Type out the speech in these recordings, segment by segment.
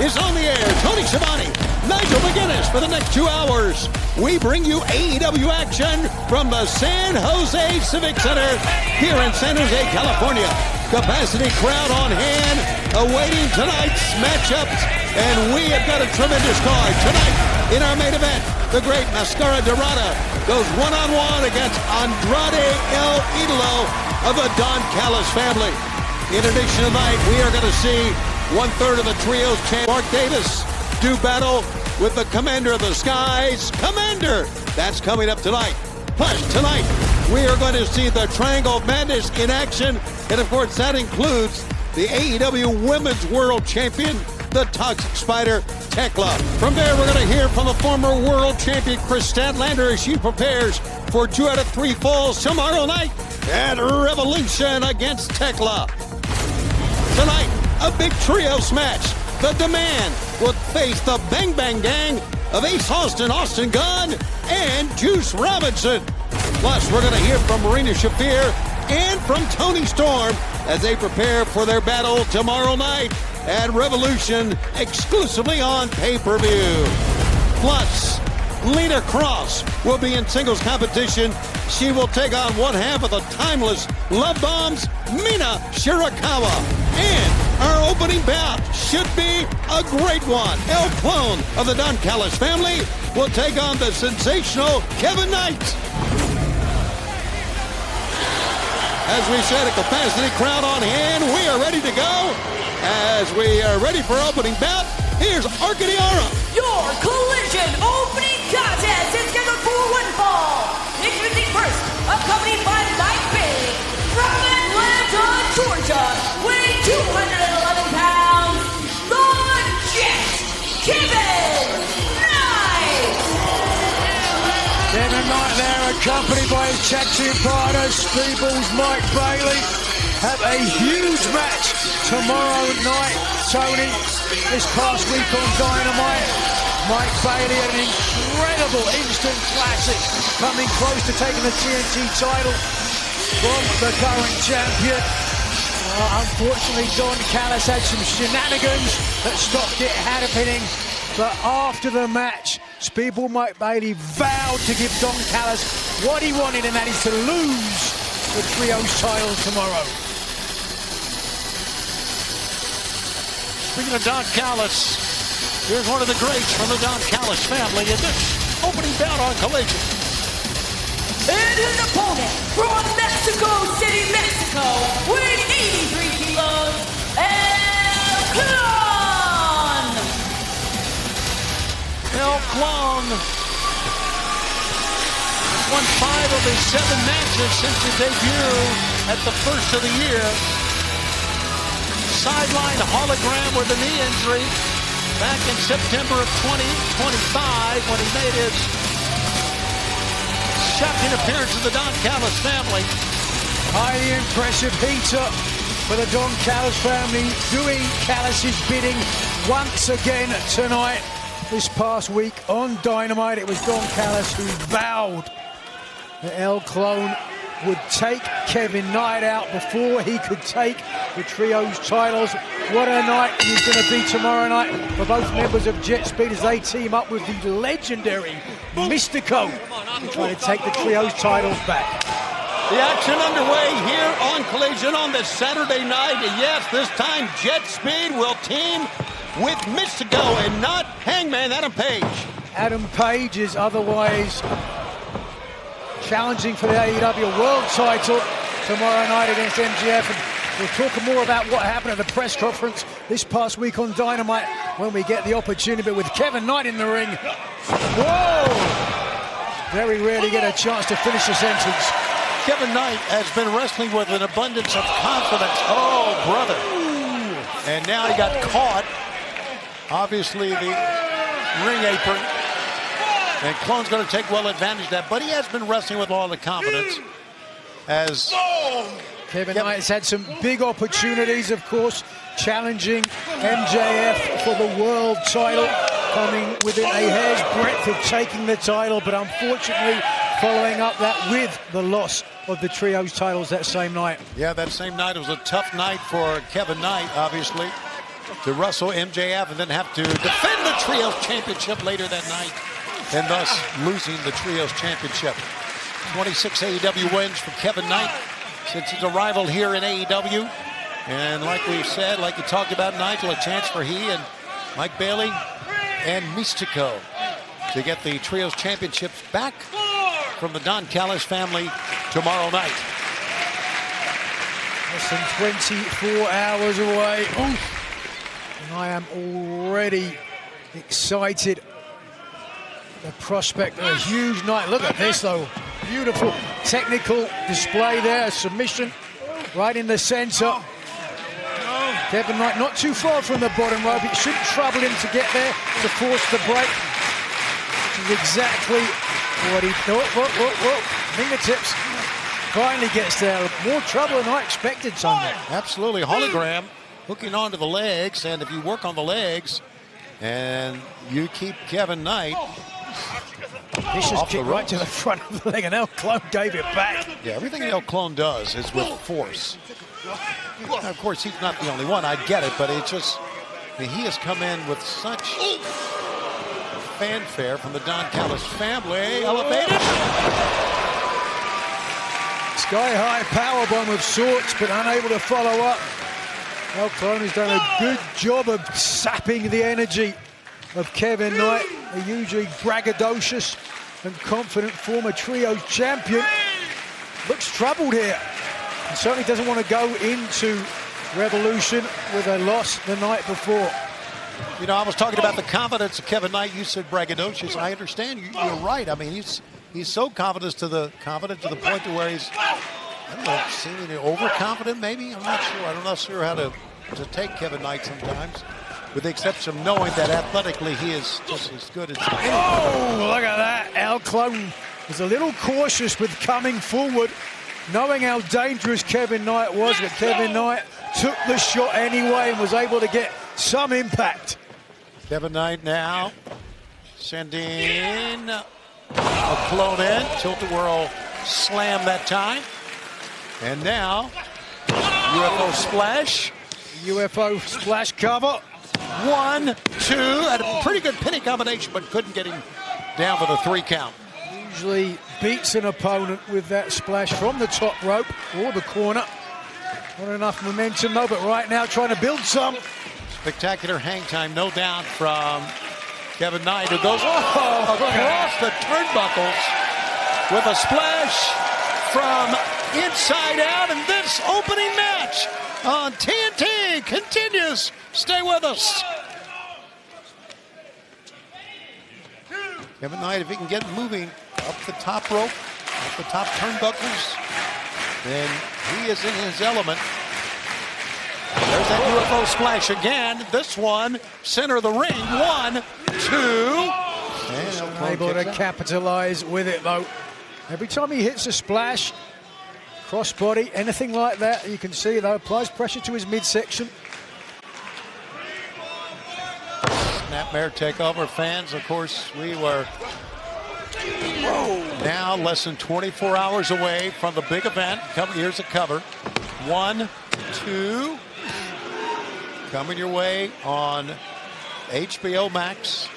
is on the air. Tony Schiavone, Nigel McGuinness for the next 2 hours. We bring you AEW action from the San Jose Civic Center here in San Jose, California. Capacity crowd on hand, awaiting tonight's matchups, and we have got a tremendous card. Tonight, in our main event, the great Mascara Dorada goes one-on-one against Andrade El Idolo of the Don Callis family. In addition, tonight, we are going to see one-third of the Trios champ, Mark Davis, do battle with the Commander of the Skies, Commander. That's coming up tonight. Plus, tonight, we are going to see the Triangle of Madness in action. And, of course, that includes the AEW Women's World Champion, the Toxic Spider, Tekla. From there, we're going to hear from the former World Champion, Chris Statlander, as she prepares for 2 out of 3 falls tomorrow night at Revolution against Tekla. Tonight, a big trios match. The Demand will face the Bang Bang Gang of Ace Austin, Austin Gunn, and Juice Robinson. Plus, we're going to hear from Marina Shafir and from Tony Storm as they prepare for their battle tomorrow night at Revolution, exclusively on pay-per-view. Plus, Lita Cross will be in singles competition. She will take on one half of the timeless Love Bombs, Mina Shirakawa. And our opening bout should be a great one. El Clone of the Don Callis family will take on the sensational Kevin Knight. As we said, a capacity crowd on hand. We are ready to go. As we are ready for opening bout, here's Arcadiara. Your Collision opening contest is scheduled for one fall. Introducing first, accompanied by Light Big, from Atlanta, Georgia, weighing 211 pounds, the Jet, Kevin Knight. Kevin Knight there, accompanied by his tag team partner, Speedball's Mike Bailey, have a huge match tomorrow night. Tony, this past week on Dynamite, Mike Bailey had an incredible instant classic, coming close to taking the TNT title from the current champion. Unfortunately, Don Callis had some shenanigans that stopped it happening. But after the match, Speedball Mike Bailey vowed to give Don Callis what he wanted, and that is to lose the Trios title tomorrow. Speaking of Don Callis, here's one of the greats from the Don Callis family in this opening bout on Collision. And his opponent from Mexico City, Mexico, weighing 83 kilos, El Clone. El Clone has won 5 of his 7 matches since his debut at the first of the year. Sideline hologram with a knee injury back in September of 2025 when he made his shocking appearance in the Don Callis family. Highly impressive heater for the Don Callis family, doing Callis' bidding once again tonight. This past week on Dynamite, it was Don Callis who vowed that El Clone would take Kevin Knight out before he could take the Trios titles. What a night it is going to be tomorrow night for both members of Jet Speed as they team up with the legendary Mystico to try to take the Trios titles back. The action underway here on Collision on this Saturday night. And yes, this time Jet Speed will team with Mystico and not Hangman Adam Page. Adam Page is otherwise challenging for the AEW World title tomorrow night against MJF. And we'll talk more about what happened at the press conference this past week on Dynamite when we get the opportunity. But with Kevin Knight in the ring, whoa! Very rarely get a chance to finish a sentence. Kevin Knight has been wrestling with an abundance of confidence. Oh, brother. And now he got caught. Obviously, the ring apron. And Clone's going to take well advantage of that. But he has been wrestling with all the confidence. As Kevin Knight's had some big opportunities, of course, challenging MJF for the world title, coming within a hair's breadth of taking the title, but unfortunately following up that with the loss of the Trios titles that same night. Yeah, that same night. It was a tough night for Kevin Knight, obviously. to wrestle MJF and then have to defend the Trios Championship later that night, and thus losing the Trios Championship. 26 AEW wins for Kevin Knight since his arrival here in AEW. And like we said, like you talked about, Nigel, a chance for he and Mike Bailey and Mystico to get the Trios Championships back from the Don Callis family tomorrow night. Less than 24 hours away. Oof. And I am already excited. The prospect of a huge night. Look at this, though. Beautiful technical display there. A submission right in the center. Kevin Knight not too far from the bottom rope. It shouldn't trouble him to get there to force the break. Which is exactly what he thought. Whoa. Fingertips. Finally gets there. More trouble than I expected, Tony. Absolutely. Hologram hooking onto the legs, and if you work on the legs and you keep Kevin Knight vicious kick right to the front of the leg, and El Clone gave it back. Yeah, everything El Clone does is with force. Now, of course, he's not the only one. I get it, but it's just, I mean, he has come in with such fanfare from the Don Callis family. Elevated. Sky-high powerbomb of sorts, but unable to follow up. El Clone has done a good job of sapping the energy of Kevin Knight, a usually braggadocious and confident former Trios champion. Looks troubled here. And certainly doesn't want to go into Revolution with a loss the night before. You know, I was talking about the confidence of Kevin Knight. You said braggadocious. I understand. You're right. I mean, he's so confident to the point to where he's, I don't know, seemingly overconfident maybe. I'm not sure. I'm not sure how to take Kevin Knight sometimes, with the exception of knowing that athletically he is just as good as anyone. Oh, look at that. El Clone was a little cautious with coming forward, knowing how dangerous Kevin Knight was, but Kevin Knight took the shot anyway and was able to get some impact. Kevin Knight now sending a Clone in. Tilt-a-whirl slam that time. And now, UFO splash. UFO splash cover. 1, 2, had a pretty good pinning combination, but couldn't get him down for the 3 count. Usually beats an opponent with that splash from the top rope or the corner. Not enough momentum though, but right now trying to build some. Spectacular hang time, no doubt, from Kevin Knight, who goes across the turnbuckles with a splash from inside out, and this opening match on TNT continues. Stay with us. Kevin Knight, if he can get moving up the top rope, up the top turnbuckles, then he is in his element. There's that UFO splash again. This one, center of the ring. 1, 2. And Able to capitalize with it though. Every time he hits a splash, crossbody, anything like that, you can see though, applies pressure to his midsection. Snapmare takeover fans, of course, we were now less than 24 hours away from the big event. Here's a cover. 1, 2. Coming your way on HBO Max.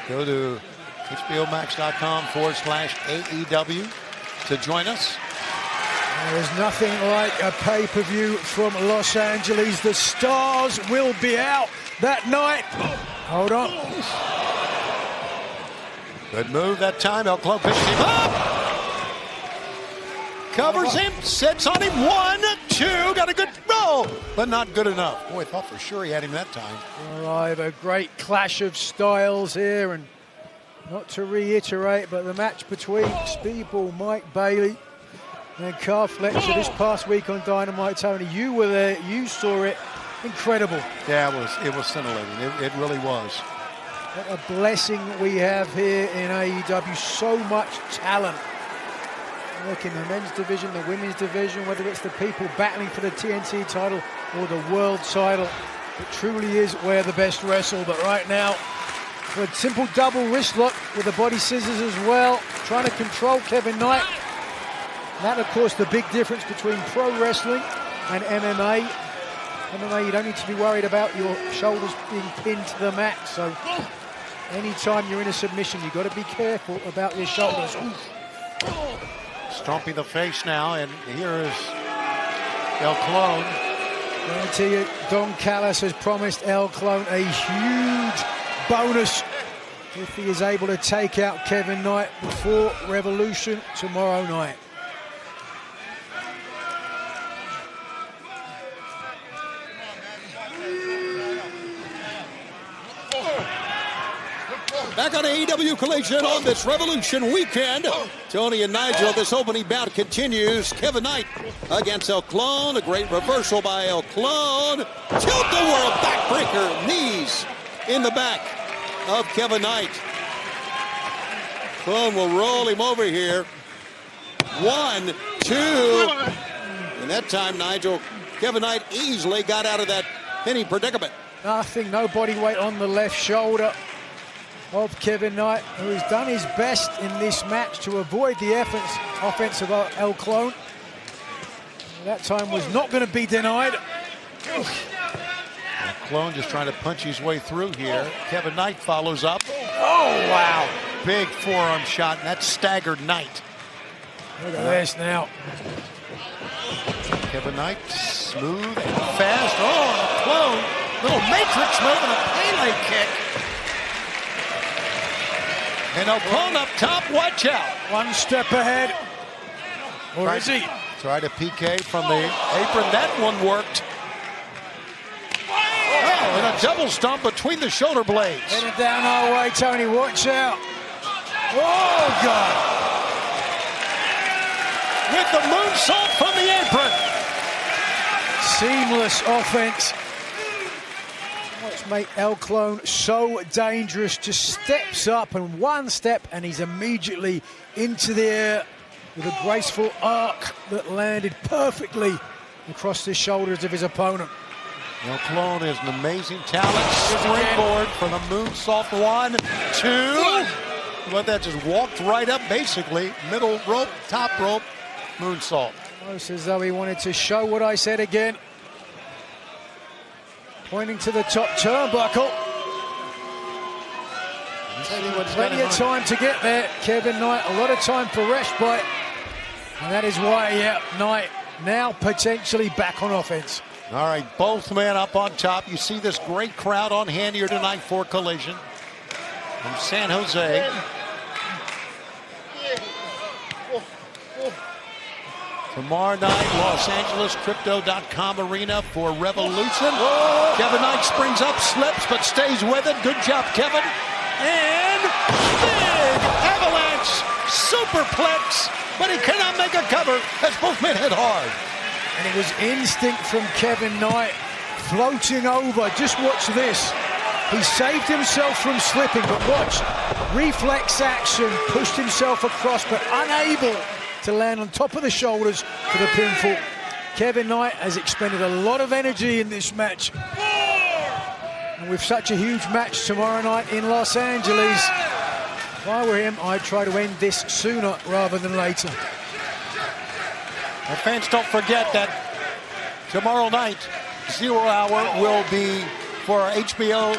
Go to hbomax.com/AEW to join us. There is nothing like a pay-per-view from Los Angeles. The stars will be out that night. Hold on. Good move that time. El Clone picks him up. Covers him, sits on him. 1, 2. Got a good roll, but not good enough. Boy, I thought for sure he had him that time. Alive, a great clash of styles here, and not to reiterate, but the match between Speedball Mike Bailey and Carl Fletcher this past week on Dynamite. Tony, you were there, you saw it. Incredible. Yeah, it was scintillating. It really was. What a blessing we have here in AEW. So much talent. Look, in the men's division, the women's division, whether it's the people battling for the TNT title or the world title, it truly is where the best wrestle. But right now, with a simple double wrist lock with the body scissors as well, trying to control Kevin Knight. That, of course, the big difference between pro wrestling and MMA. MMA, you don't need to be worried about your shoulders being pinned to the mat. So anytime you're in a submission, you've got to be careful about your shoulders. Stomping the face now, and here is El Clone. Guarantee you, Don Callis has promised El Clone a huge bonus if he is able to take out Kevin Knight before Revolution tomorrow night. Back on AEW Collision on this Revolution weekend. Tony and Nigel, this opening bout continues. Kevin Knight against El Clone. A great reversal by El Clone. Tilt-the-world backbreaker. Knees in the back of Kevin Knight. Clone will roll him over here. 1, 2. And that time, Nigel, Kevin Knight easily got out of that pinning predicament. Nothing, no body weight on the left shoulder of Kevin Knight, who has done his best in this match to avoid the offense of El Clone. That time was not going to be denied. El Clone just trying to punch his way through here. Kevin Knight follows up. Oh, wow. Big forearm shot, and that staggered Knight. Look at this now. Kevin Knight, smooth and fast. Oh, El Clone, little matrix move and a Pele kick. And El Clone up top, watch out. One step ahead. Or is he? Tried a PK from the apron. That one worked. Oh, and a double stomp between the shoulder blades. Headed down our way, Tony. Watch out. Oh, God. With the moonsault from the apron. Seamless offense. What's made El Clone so dangerous? Just steps up and one step and he's immediately into the air with a graceful arc that landed perfectly across the shoulders of his opponent. El Clone is an amazing talent. Springboard for the moonsault. 1, 2. But that just walked right up, basically. Middle rope, top rope, moonsault. Almost as though he wanted to show what I said again. Pointing to the top turnbuckle. Plenty of time to get there. Kevin Knight, a lot of time for respite. And that is why, yeah, Knight now potentially back on offense. All right, both men up on top. You see this great crowd on hand here tonight for Collision from San Jose. Tomorrow night, Los Angeles Crypto.com Arena for Revolution. Whoa. Kevin Knight springs up, slips, but stays with it. Good job, Kevin. And big avalanche superplex, but he cannot make a cover as both men hit hard. And it was instinct from Kevin Knight, floating over. Just watch this. He saved himself from slipping, but watch. Reflex action, pushed himself across, but unable to land on top of the shoulders for the pinfall. Kevin Knight has expended a lot of energy in this match. And with such a huge match tomorrow night in Los Angeles, if I were him, I'd try to end this sooner rather than later. And fans, don't forget that tomorrow night, 0 hour will be for our HBO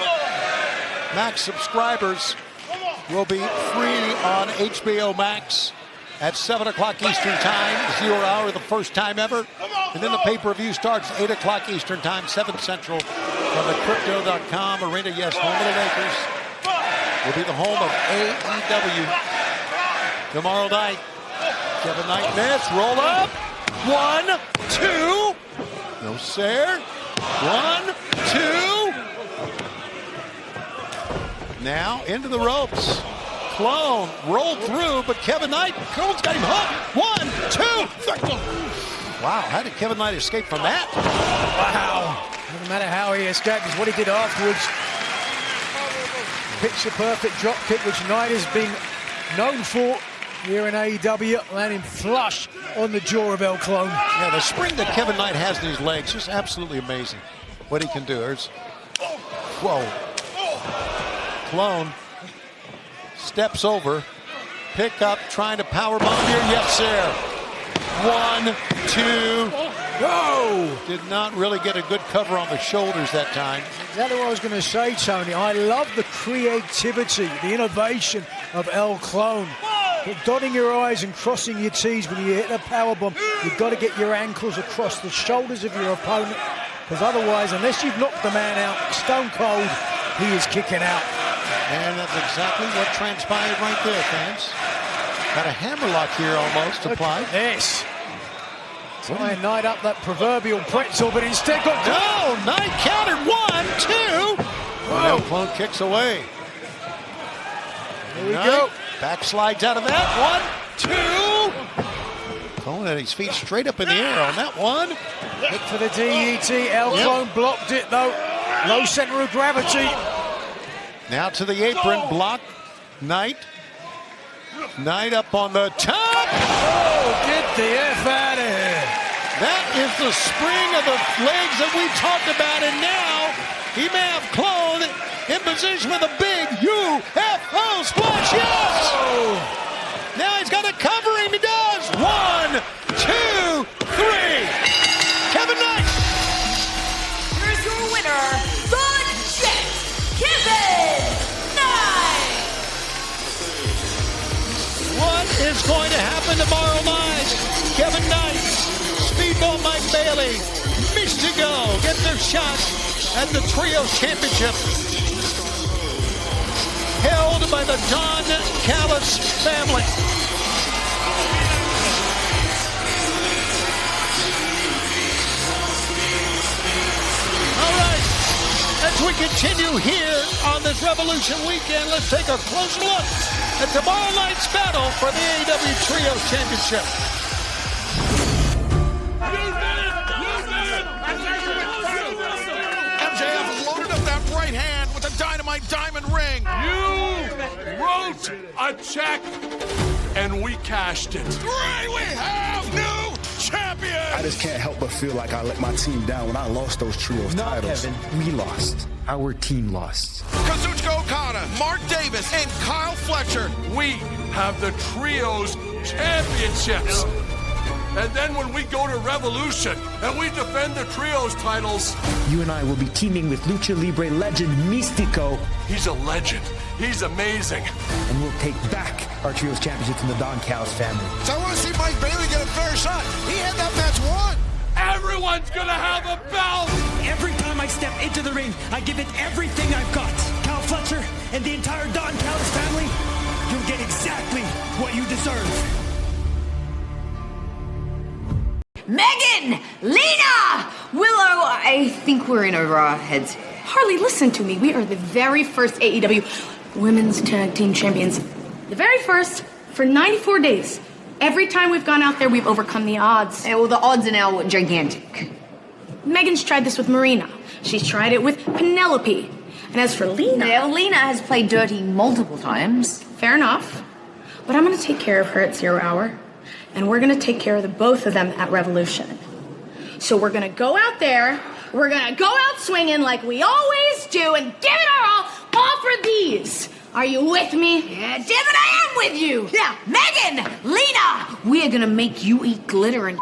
Max subscribers. Will be free on HBO Max at 7 o'clock Eastern Time, 0 hour, the first time ever. And then the pay-per-view starts 8 o'clock Eastern Time, 7 Central, from the Crypto.com Arena. Yes, home of the Lakers. Will be the home of AEW. Tomorrow night, Kevin Knight miss, roll up. 1, 2. No sir. 1, 2. Now into the ropes. Clone rolled through, but Kevin Knight, Clone's got him hooked. 1, 2, 3. Wow, how did Kevin Knight escape from that? Wow. Doesn't matter how he escaped, it's what he did afterwards. Picture perfect drop kick, which Knight has been known for here in AEW, landing flush on the jaw of El Clone. Yeah, the spring that Kevin Knight has in his legs, just absolutely amazing what he can do. There's, whoa. Clone steps over, pick up, trying to power bomb here. Yes, sir. 1, 2. Whoa! Did not really get a good cover on the shoulders that time. Exactly what I was going to say, Tony. I love the creativity, the innovation of El Clone. But dotting your I's and crossing your T's when you hit a powerbomb, you've got to get your ankles across the shoulders of your opponent, because otherwise, unless you've knocked the man out stone cold, he is kicking out. And that's exactly what transpired right there, fans. Got a hammerlock here almost applied. Yes. Try and knight up that proverbial pretzel, but instead got... No! Knight countered 1, 2. Well, Clone kicks away. Here we go. Backslides out of that. 1, 2. Clone had his feet straight up in the air on that one. Look for the DET. El Clone blocked it, though. Low center of gravity. Now to the apron. Block. Knight. Knight up on the top. Oh, get the F out of here. That is the spring of the legs that we talked about, and now he may have Clone in position with a big UFO splash. Yes! Oh. Now he's got to cover him. He does. 1, 2, 3. Kevin Knight. Here's your winner, the Jet, Kevin Knight. What is going to happen tomorrow night? Kevin Knight, Speedball Mike Bailey, Mystico get their shot at the Trios Championship. Held by the Don Callis family. All right, as we continue here on this Revolution weekend, let's take a close look at tomorrow night's battle for the AEW Trios Championship. MJF loaded up that right hand with a dynamite diamond ring. You wrote a check, and we cashed it. Right, we have new champion. I just can't help but feel like I let my team down when I lost those trios titles. Kevin, we lost. Our team lost. Kazuchika Okada, Mark Davis, and Kyle Fletcher. We have the Trios Championships. And then when we go to Revolution and we defend the Trios titles... You and I will be teaming with Lucha Libre legend Mystico. He's a legend. He's amazing. And we'll take back our Trios Championship from the Don Callis family. So I want to see Mike Bailey get a fair shot. He had that match won. Everyone's gonna have a belt! Every time I step into the ring, I give it everything I've got. Kyle Fletcher and the entire Don Callis family, you'll get exactly what you deserve. Megan, Lena, Willow, I think we're in over our heads. Harley, listen to me. We are the very first AEW Women's Tag Team Champions. The very first for 94 days. Every time we've gone out there, we've overcome the odds. Yeah, well, the odds are now gigantic. Megan's tried this with Marina. She's tried it with Penelope. And as for Lena... Yeah, well, Lena has played dirty multiple times. Fair enough. But I'm going to take care of her at 0 Hour. And we're going to take care of the both of them at Revolution. So we're going to go out there, we're going to go out swinging like we always do and give it our all for these. Are you with me? Yeah, damn it, I am with you. Yeah, Megan, Lena, we are going to make you eat glitter and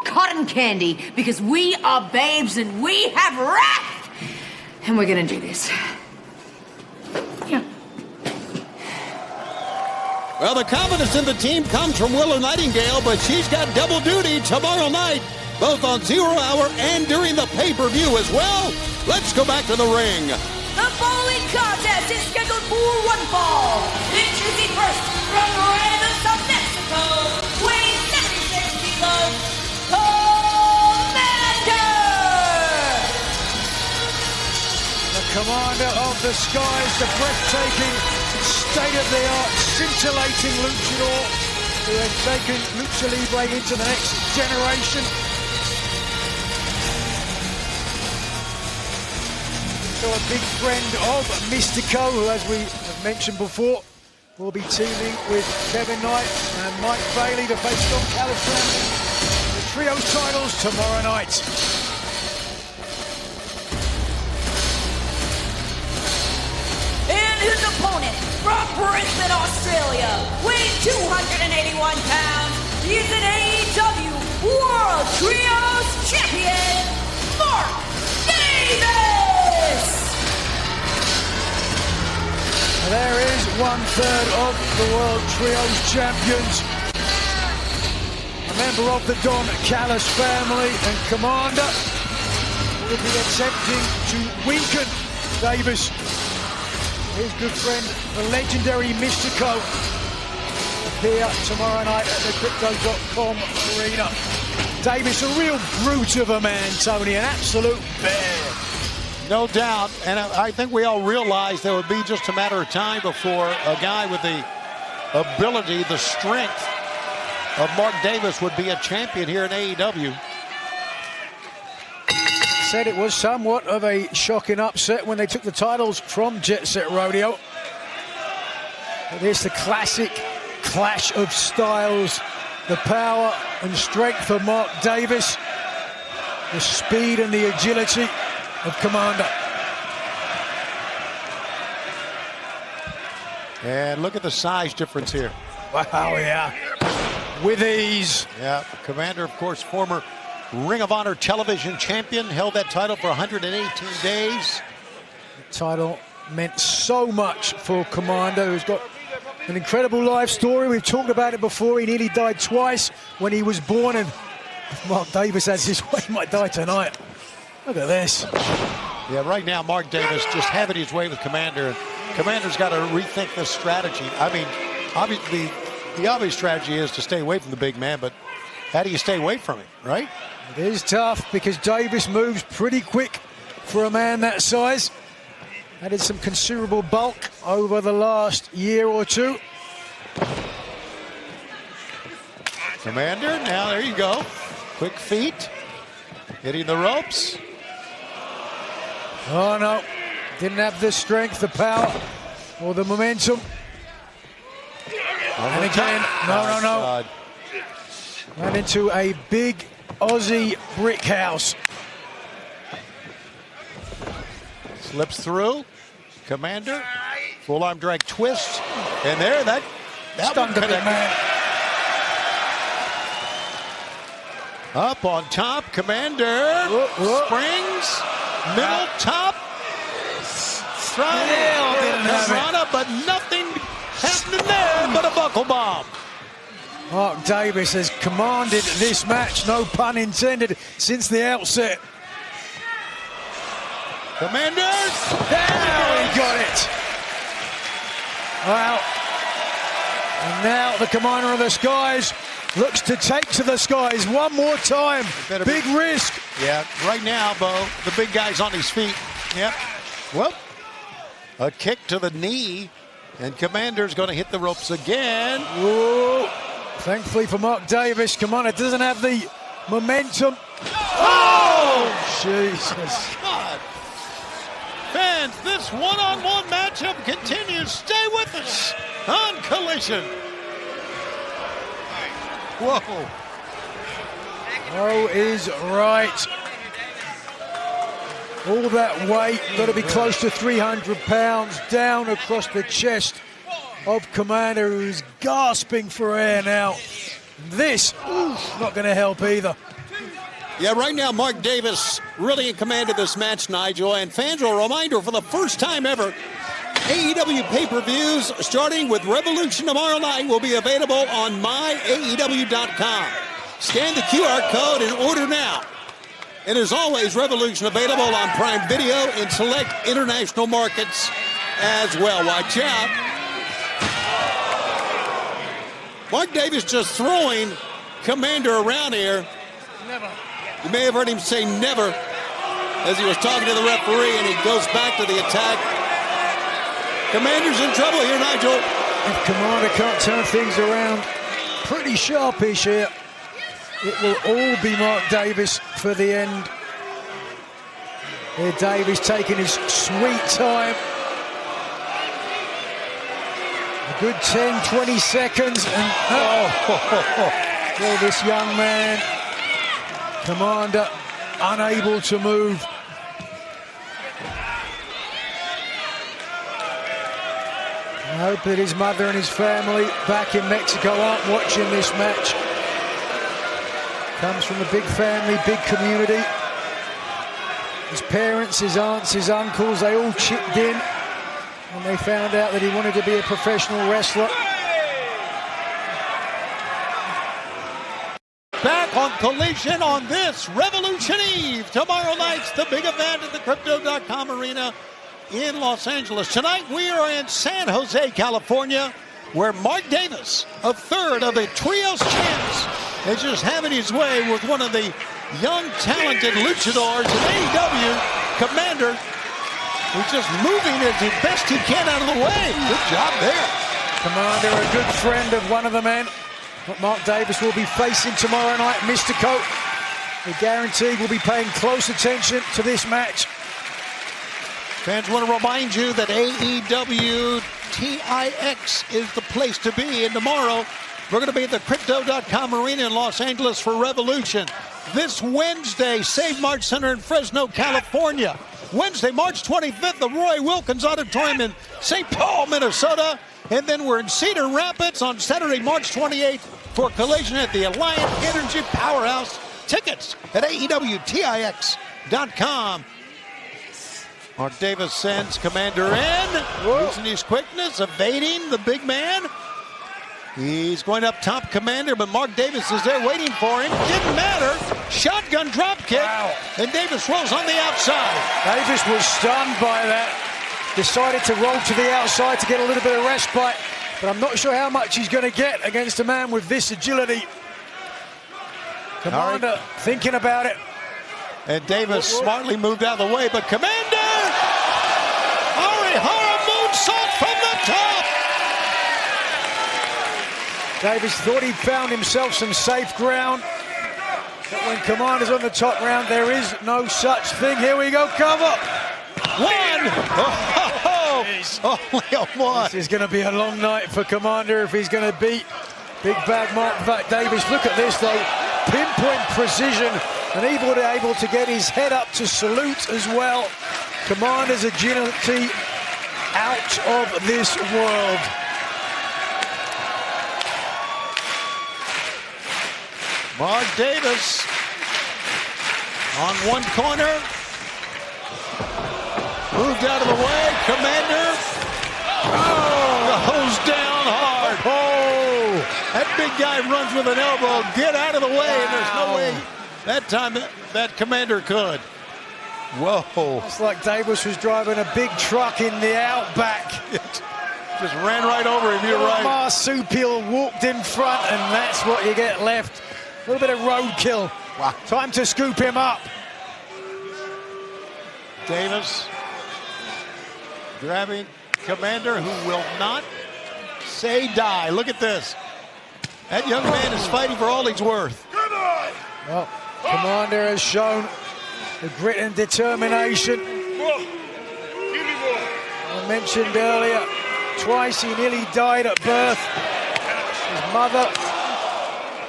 cotton candy because we are babes and we have wrath. And we're going to do this. Yeah. Well, the confidence in the team comes from Willow Nightingale, but she's got double duty tomorrow night, both on 0 Hour and during the pay-per-view as well. Let's go back to the ring. The following contest is scheduled for one fall. Introducing first from Random of Mexico, weighing 76 kilos, Commander! The commander of the skies, the breathtaking, state-of-the-art, scintillating luchador who has taken Lucha Libre into the next generation. So a big friend of Mystico, who, as we have mentioned before, will be teaming with Kevin Knight and Mike Bailey to face Don Callis family. The Trios titles tomorrow night. And his opponent from Brisbane, Australia, weighing 281 pounds, he's an AEW World Trios Champion, 1/3 of the World Trios Champions. A member of the Don Callis family and Commander will be attempting to weaken Davis. His good friend, the legendary Mystico, appear tomorrow night at the Crypto.com arena. Davis, a real brute of a man, Tony, an absolute bear. No doubt, and I think we all realized that it would be just a matter of time before a guy with the ability, the strength of Mark Davis would be a champion here in AEW. Said it was somewhat of a shocking upset when they took the titles from Jet Set Rodeo. But here's the classic clash of styles, the power and strength of Mark Davis, the speed and the agility of Commander. And look at the size difference here. Wow, yeah. With ease. Yeah, Commander, of course, former Ring of Honor television champion, held that title for 118 days. The title meant so much for Commander, who's got an incredible life story. We've talked about it before. He nearly died twice when he was born, and if Mark Davis has his way, he might die tonight. Look at this. Yeah, right now, Mark Davis just having his way with Commander. Commander's got to rethink this strategy. I mean, obviously, the obvious strategy is to stay away from the big man, but how do you stay away from him, right? It is tough because Davis moves pretty quick for a man that size. Added some considerable bulk over the last year or two. Commander, now there you go. Quick feet, hitting the ropes. Oh no, didn't have the strength, the power, or the momentum. And again, no. Ran into a big Aussie brick house. Slips through. Commander, full arm drag twist. And there, that stunned the big man. Up on top, Commander. Springs, middle, top. Rana, but nothing happening there but a buckle bomb. Mark Davis has commanded this match, no pun intended, since the outset. Commander! Now he got it! Wow. And now the Commander of the Skies looks to take to the skies one more time. Big risk. Yeah, right now, Bo, the big guy's on his feet. Yep. Well, a kick to the knee, and Commander's going to hit the ropes again. Ooh. Thankfully for Mark Davis, Commander doesn't have the momentum. Oh! Jesus. God. Fans, this one-on-one matchup continues. Stay with us on Collision. Whoa. Oh, is right. All that weight, got to be close to 300 pounds, down across the chest of Commander, who's gasping for air now. This, not going to help either. Yeah, right now, Mark Davis really in command of this match, Nigel. And fans, a reminder, for the first time ever, AEW pay-per-views, starting with Revolution tomorrow night, will be available on myaew.com. Scan the QR code and order now. And as always, Revolution available on Prime Video in select international markets as well. Watch out. Mark Davis just throwing Commander around here. Never. You may have heard him say never as he was talking to the referee, and he goes back to the attack. Commander's in trouble here, Nigel. If Commander can't turn things around, pretty sharpish here. It will all be Mark Davis for the end. Here Davis taking his sweet time. A good 10, 20 seconds, and well, this young man, Commander, unable to move. I hope that his mother and his family back in Mexico aren't watching this match. Comes from a big family, big community. His parents, his aunts, his uncles, they all chipped in. And they found out that he wanted to be a professional wrestler. Back on Collision on this Revolution Eve. Tomorrow night's the big event at the Crypto.com Arena in Los Angeles. Tonight we are in San Jose, California, where Mark Davis, a third of the Trios champs, is just having his way with one of the young, talented luchadors in AEW, Commander, who's just moving it the best he can out of the way. Good job there. Commander, a good friend of one of the men that Mark Davis will be facing tomorrow night, Mystico. We guarantee we'll be paying close attention to this match. Fans want to remind you that AEW TIX is the place to be. And tomorrow, we're going to be at the Crypto.com Arena in Los Angeles for Revolution. This Wednesday, Save March Center in Fresno, California. Wednesday, March 25th, the Roy Wilkins Auditorium in St. Paul, Minnesota. And then we're in Cedar Rapids on Saturday, March 28th for Collision at the Alliant Energy Powerhouse. Tickets at AEWTIX.com. Mark Davis sends Commander in, using his quickness, evading the big man. He's going up top, Commander, but Mark Davis is there waiting for him. Didn't matter. Shotgun drop kick, and Davis rolls on the outside. Davis was stunned by that. Decided to roll to the outside to get a little bit of respite, but I'm not sure how much he's going to get against a man with this agility. Commander thinking about it. And Davis smartly moved out of the way, but Commander! Arihara moonsault from the top! Davis thought he'd found himself some safe ground, but when Commander's on the top round, there is no such thing. Here we go, cover! One! Only a one. This is going to be a long night for Commander if he's going to beat Big Bag Mark Davis. Look at this, though. Pinpoint precision, and able to get his head up to salute as well. Commander's agility out of this world. Mark Davis on one corner. Moved out of the way. Commander goes down hard. Oh, that big guy runs with an elbow. Get out of the way, and there's no way that time that Commander could. Whoa. It's like Davis was driving a big truck in the outback. Just ran right over him, you're right. Marsupial walked in front, and that's what you get left. A little bit of roadkill. Wow. Time to scoop him up. Davis grabbing Commander, who will not say die. Look at this. That young man is fighting for all he's worth. Well, Commander has shown the grit and determination. I mentioned earlier, twice he nearly died at birth. His mother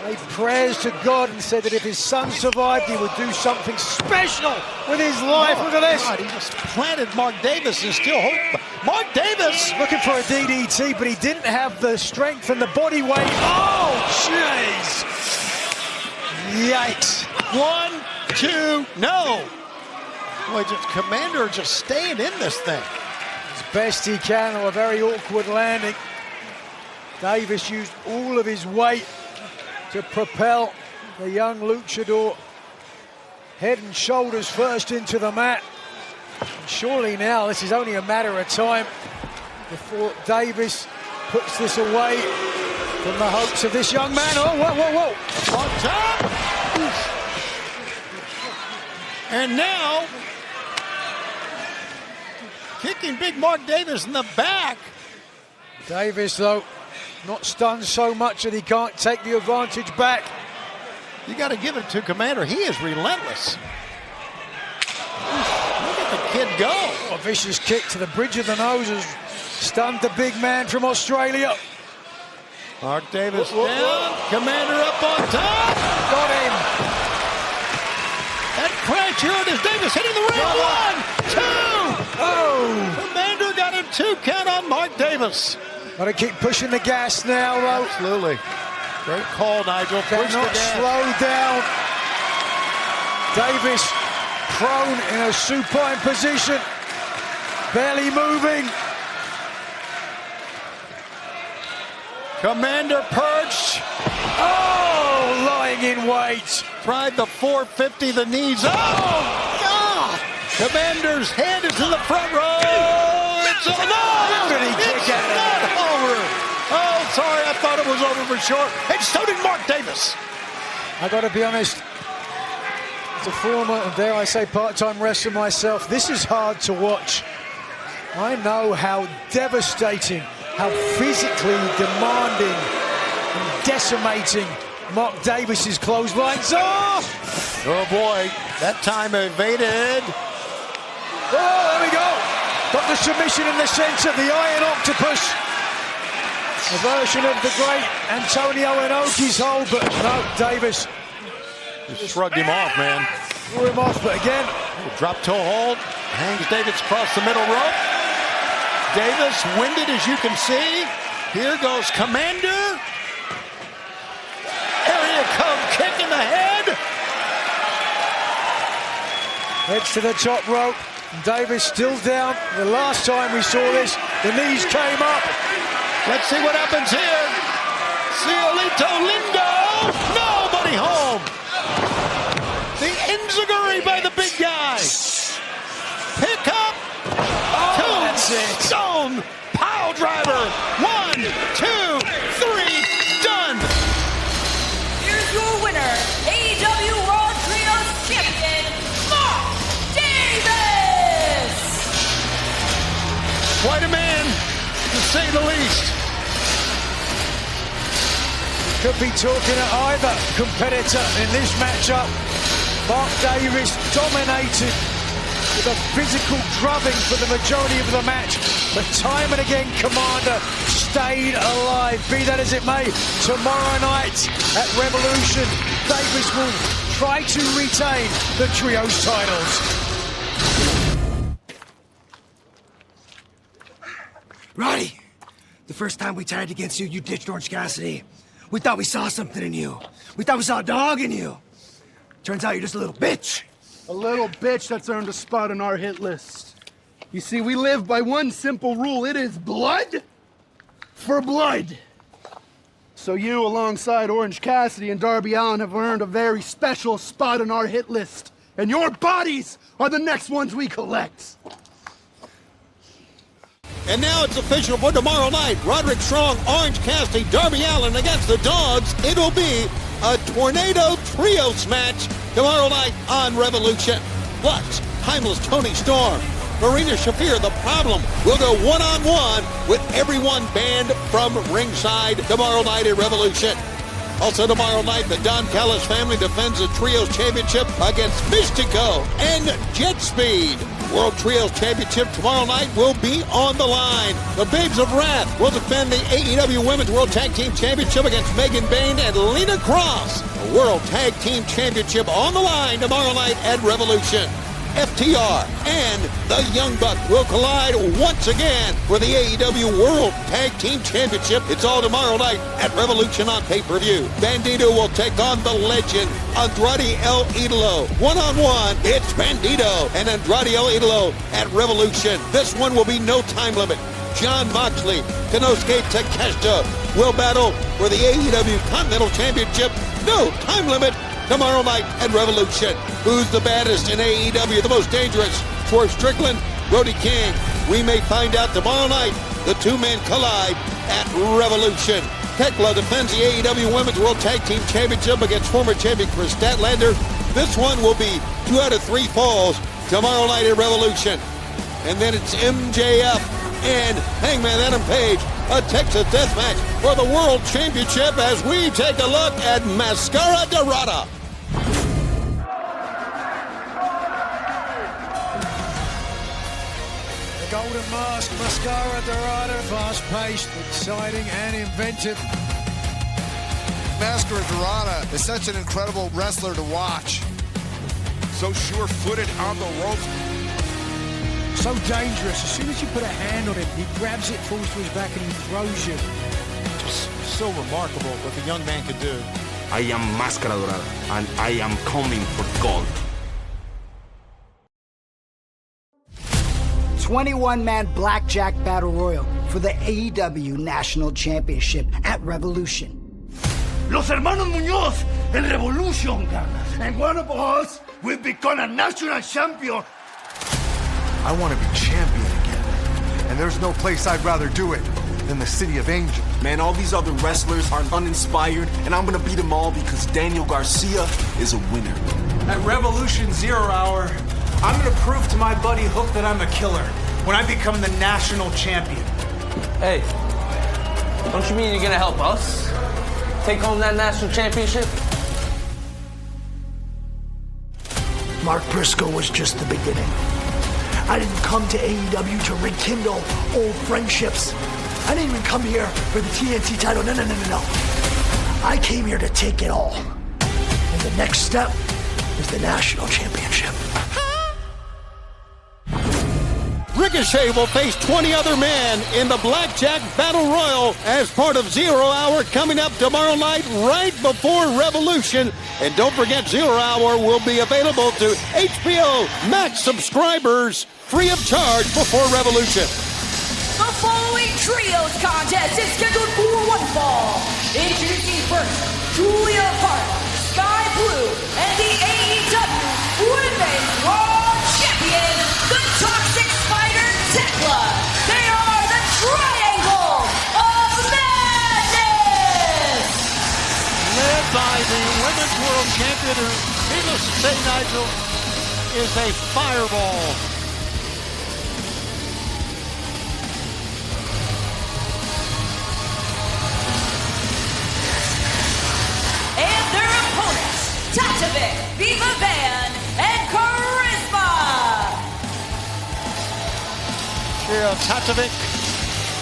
made prayers to God and said that if his son survived, he would do something special with his life. Look at this. God, he just planted Mark Davis and still hope. Mark Davis looking for a DDT, but he didn't have the strength and the body weight. Oh, jeez. Yikes. 1, 2, no. Boy, just Commander just staying in this thing. As best he can, or a very awkward landing. Davis used all of his weight to propel the young luchador head and shoulders first into the mat. And surely now this is only a matter of time before Davis puts this away from the hopes of this young man. Oh, whoa. On top. And now, kicking big Mark Davis in the back. Davis, though, not stunned so much that he can't take the advantage back. You got to give it to Commander. He is relentless. Look at the kid go. A vicious kick to the bridge of the nose has stunned the big man from Australia. Mark Davis down. Commander up on top. Got him. That crash here is Davis hitting the ring. 1, 2. Oh. Commander got a 2 count on Mark Davis. Got to keep pushing the gas now, though. Absolutely. Great call, Nigel. Push the Cannot gas. slow down. Davis prone in a supine position. Barely moving. Commander perched. Oh, lying in wait. Tried the 450, the knees. Oh, God! Commander's head is in the front row. It's over. No! It's not over. Oh, sorry, I thought it was over for sure. And so did Mark Davis. I got to be honest, as a former, and dare I say, part-time wrestler myself, this is hard to watch. I know how devastating, how physically demanding and decimating Mark Davis's clotheslines are. Oh boy, that time evaded. Oh, there we go. Got the submission in the center, the Iron Octopus. A version of the great Antonio Inoki's hold, but no, Davis just shrugged him off, man. Threw him off, but again, drop toe hold, hangs Davis across the middle rope. Davis winded, as you can see. Here goes Commander. Area code kick in the head. Heads to the top rope. Davis still down. The last time we saw this, the knees came up. Let's see what happens here. Ciolito Lindo. Nobody home. The enziguri by the big guy. Pick up. Oh, that's it. Stone. Pile driver. 1, 2, 3. Done. Here's your winner, AEW World Trios Champion, Mark Davis! Quite a man, to say the least. Could be talking at either competitor in this matchup. Mark Davis dominated with a physical drubbing for the majority of the match. But time and again, Commander stayed alive. Be that as it may, tomorrow night at Revolution, Davis will try to retain the Trios titles. Roddy, the first time we tied against you, you ditched Orange Cassidy. We thought we saw something in you. We thought we saw a dog in you. Turns out you're just a little bitch. A little bitch that's earned a spot on our hit list. You see, we live by one simple rule. It is blood for blood. So you, alongside Orange Cassidy and Darby Allin, have earned a very special spot on our hit list. And your bodies are the next ones we collect. And now it's official for tomorrow night. Roderick Strong, Orange Cassidy, Darby Allin against the Dogs. It'll be a Tornado Trios match tomorrow night on Revolution. Plus, timeless Tony Storm, Marina Shafir, The Problem, will go one-on-one with everyone banned from ringside tomorrow night at Revolution. Also tomorrow night, the Don Callis family defends the Trios Championship against Mystico and Jet Speed. World Trios Championship tomorrow night will be on the line. The Babes of Wrath will defend the AEW Women's World Tag Team Championship against Megan Bayne and Lena Cross. The World Tag Team Championship on the line tomorrow night at Revolution. FTR and the Young Bucks will collide once again for the AEW World Tag Team Championship. It's all tomorrow night at Revolution on pay-per-view. Bandito will take on the legend Andrade El Idolo. One-on-one, it's Bandito and Andrade El Idolo at Revolution. This one will be no time limit. Jon Moxley, Konosuke Takeshita will battle for the AEW Continental Championship. No time limit. Tomorrow night at Revolution. Who's the baddest in AEW, the most dangerous? Swerve Strickland, Brody King. We may find out tomorrow night. The two men collide at Revolution. Tekla defends the AEW Women's World Tag Team Championship against former champion Chris Statlander. This one will be 2 out of 3 falls tomorrow night at Revolution. And then it's MJF and Hangman Adam Page, a Texas death match for the World Championship as we take a look at Mascara Dorada. Golden Mask, Mascara Dorada, fast-paced, exciting, and inventive. Mascara Dorada is such an incredible wrestler to watch. So sure-footed on the ropes. So dangerous. As soon as you put a hand on him, he grabs it, falls to his back, and he throws you. So remarkable what the young man could do. I am Mascara Dorada, and I am coming for gold. 21-man blackjack battle royal for the AEW National Championship at Revolution. Los hermanos Muñoz en Revolution, and one of us will become a national champion. I want to be champion again. And there's no place I'd rather do it than the City of Angels. Man, all these other wrestlers are uninspired, and I'm gonna beat them all because Daniel Garcia is a winner. At Revolution 0 Hour, I'm gonna prove to my buddy Hook that I'm a killer when I become the national champion. Hey, don't you mean you're gonna help us take home that national championship? Mark Briscoe was just the beginning. I didn't come to AEW to rekindle old friendships. I didn't even come here for the TNT title. No. I came here to take it all. And the next step is the national championship. Ricochet will face 20 other men in the Blackjack Battle Royal as part of 0 Hour coming up tomorrow night right before Revolution. And don't forget, 0 Hour will be available to HBO Max subscribers free of charge before Revolution. The following trios contest is scheduled for one fall. Introducing first, Julia Hart, Sky Blue, and the AEW Women's World Champion, the Toxic Spider Tekla. They are the Triangle of Madness! Led by the Women's World Champion, who, needless to say, Nigel, is a fireball. And their opponents, Tatovic, Viva Van, and Charisma! Shira Tatovic,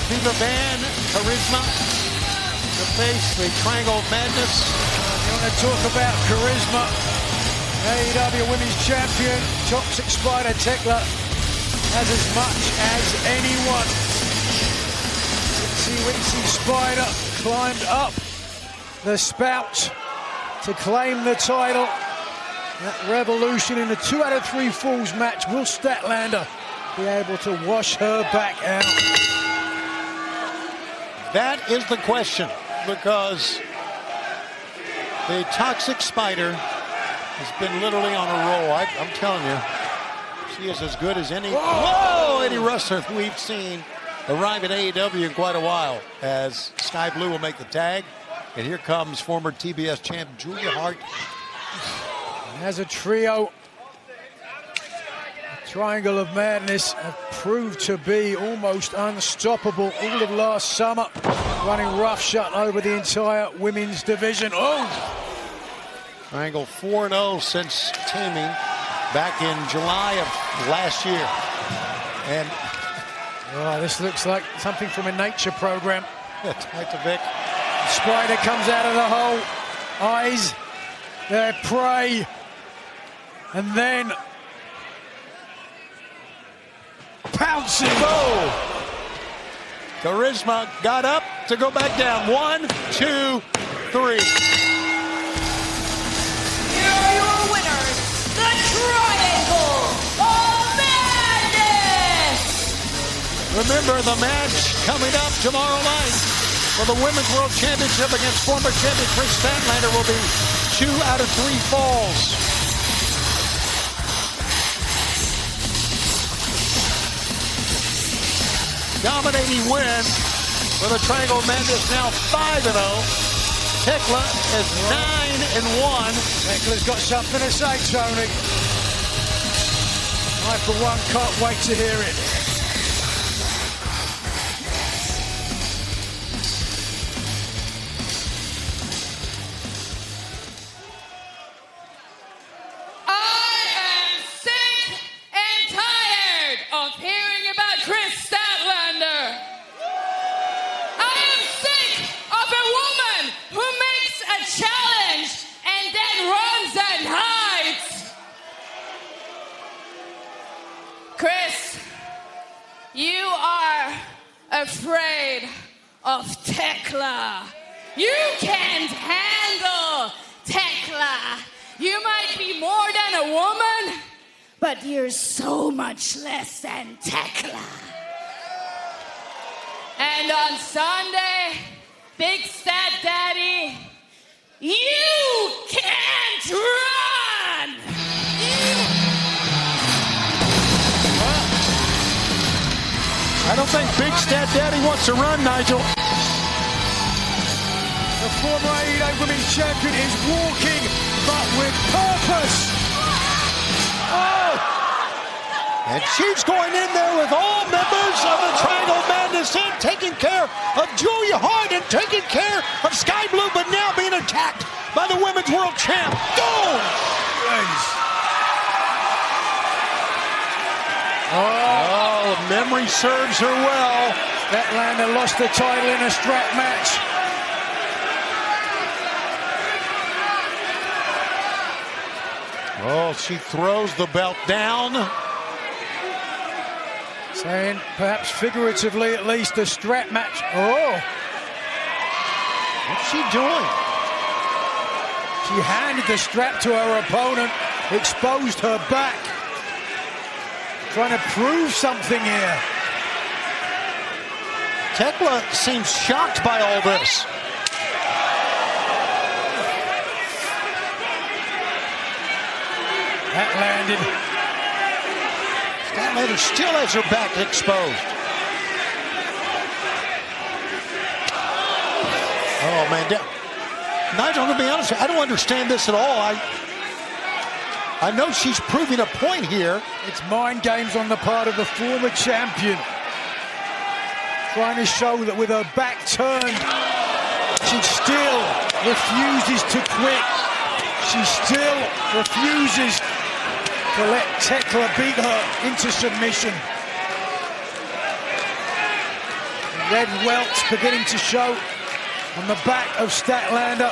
Viva Van, Charisma, to face the Triangle of Madness. You want to talk about Charisma? AEW Women's Champion, Toxic Spider Tekla has as much as anyone. Itsy Spider climbed up the spout to claim the title at Revolution in a 2 out of 3 falls match. Will Statlander be able to wash her back out? That is the question, because the Toxic Spider has been literally on a roll. I'm telling you, she is as good as any wrestler we've seen arrive at AEW in quite a while, as Sky Blue will make the tag. And here comes former TBS champ Julia Hart. As a trio, the Triangle of Madness have proved to be almost unstoppable all of last summer, running roughshod over the entire women's division. Triangle 4-0 since teaming back in July of last year. And this looks like something from a nature program. Tatovic. Spider comes out of the hole. Eyes their prey. And then pouncing. Oh! Charisma got up to go back down. 1, 2, 3. Here are your winners, the Triangle of Madness! Remember the match coming up tomorrow night for the Women's World Championship against former champion Chris Statlander will be 2 out of 3 falls. Dominating win for the Triangle of Madness, now 5-0. Tekla is 9-1. Tekla's got something to say, Tony. I, for one, can't wait to hear it. Afraid of Tekla. You can't handle Tekla. You might be more than a woman, but you're so much less than Tekla. And on Sunday, Big Stat Daddy, you can't run! I don't think Big Stat Daddy wants to run, Nigel. The former AEW Women's Champion is walking, but with purpose. Oh! And she's going in there with all members of the Triangle Madness in, taking care of Julia Hart and taking care of Sky Blue, but now being attacked by the Women's World Champ. Boom! Oh, memory serves her well. Statlander lost the title in a strap match. Oh, she throws the belt down. Saying, perhaps figuratively at least, a strap match. Oh! What's she doing? She handed the strap to her opponent, exposed her back. Trying to prove something here. Tekla seems shocked by all this. That landed. Statlander still has her back exposed. Oh, man. Nigel, I'm going to be honest with you, I don't understand this at all. I know she's proving a point here. It's mind games on the part of the former champion. Trying to show that with her back turned, she still refuses to quit. She still refuses to let Tekla beat her into submission. Red welts beginning to show on the back of Statlander,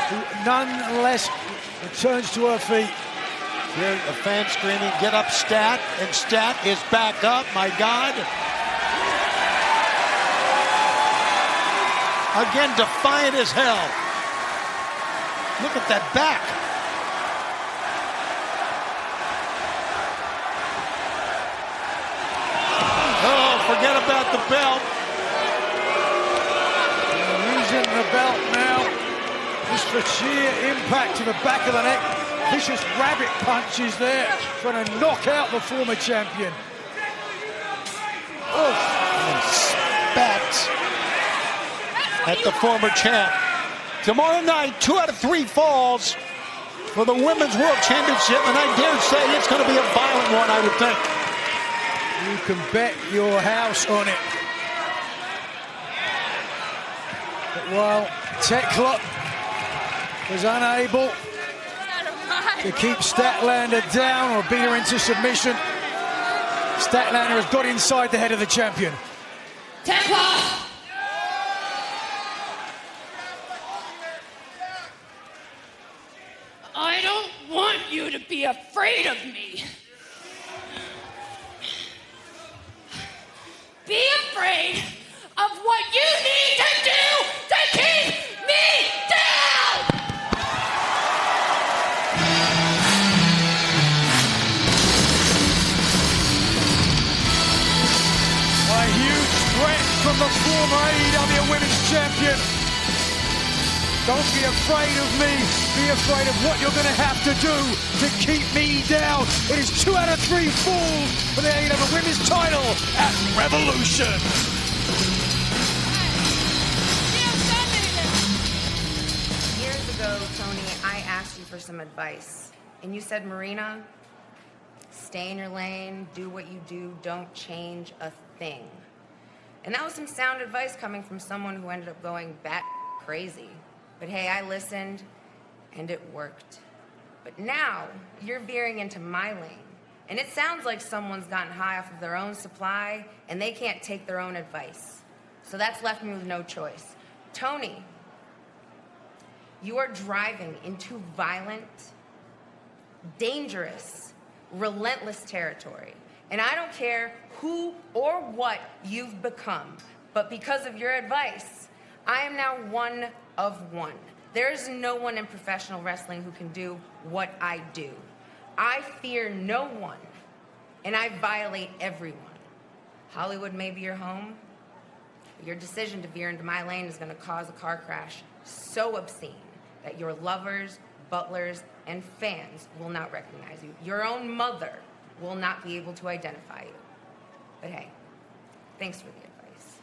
who nonetheless returns to her feet. Here, a fan screaming, "Get up, Stat!" And Stat is back up. My God. Again, defiant as hell. Look at that back. Oh, forget about the belt. They're using the belt now just for sheer impact to the back of the neck. Vicious rabbit punches there, trying to knock out the former champion. Oh, and spat at the former champ. Tomorrow night, 2 out of 3 falls for the Women's World Championship, and I dare say it's going to be a violent one, I would think. You can bet your house on it. But while Tekla was unable to keep Statlander down or beat her into submission, Statlander has got inside the head of the champion. Tekla! I don't want you to be afraid of me. Be afraid of what you need to do to keep me down! A huge threat from the former AEW Women's Champion. Don't be afraid of me. Be afraid of what you're going to have to do to keep me down. It is 2 out of 3 falls for the AEW Women's title at Revolution. Years ago, Tony, I asked you for some advice. And you said, Marina, stay in your lane, do what you do, don't change a thing. And that was some sound advice coming from someone who ended up going bat crazy. But hey, I listened, and it worked. But now, you're veering into my lane. And it sounds like someone's gotten high off of their own supply, and they can't take their own advice. So that's left me with no choice. Tony, you are driving into violent, dangerous, relentless territory. And I don't care who or what you've become, but because of your advice, I am now one of one. There is no one in professional wrestling who can do what I do. I fear no one, and I violate everyone. Hollywood may be your home, but your decision to veer into my lane is going to cause a car crash so obscene that your lovers, butlers, and fans will not recognize you. Your own mother will not be able to identify you. But hey, thanks for the advice.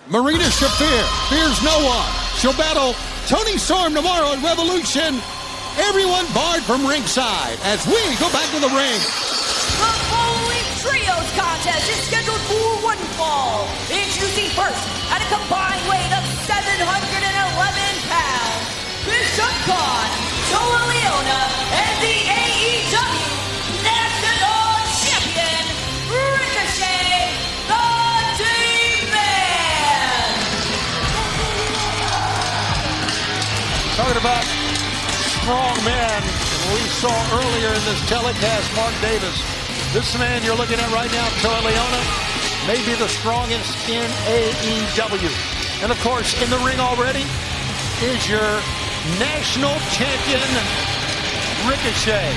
Marina Shafir fears no one. She'll battle Toni Storm tomorrow at Revolution. Everyone barred from ringside as we go back to the ring. The following trios contest is scheduled for one fall. Introducing first at a combined weight of 711 pounds, Bishop Khan, Toa Leona, and the AEW National Champion, Ricochet, the D-Man. Talking about strong men we saw earlier in this telecast, Mark Davis. This man you're looking at right now, Toa Leona, may be the strongest in AEW. And of course, in the ring already is your national champion, Ricochet.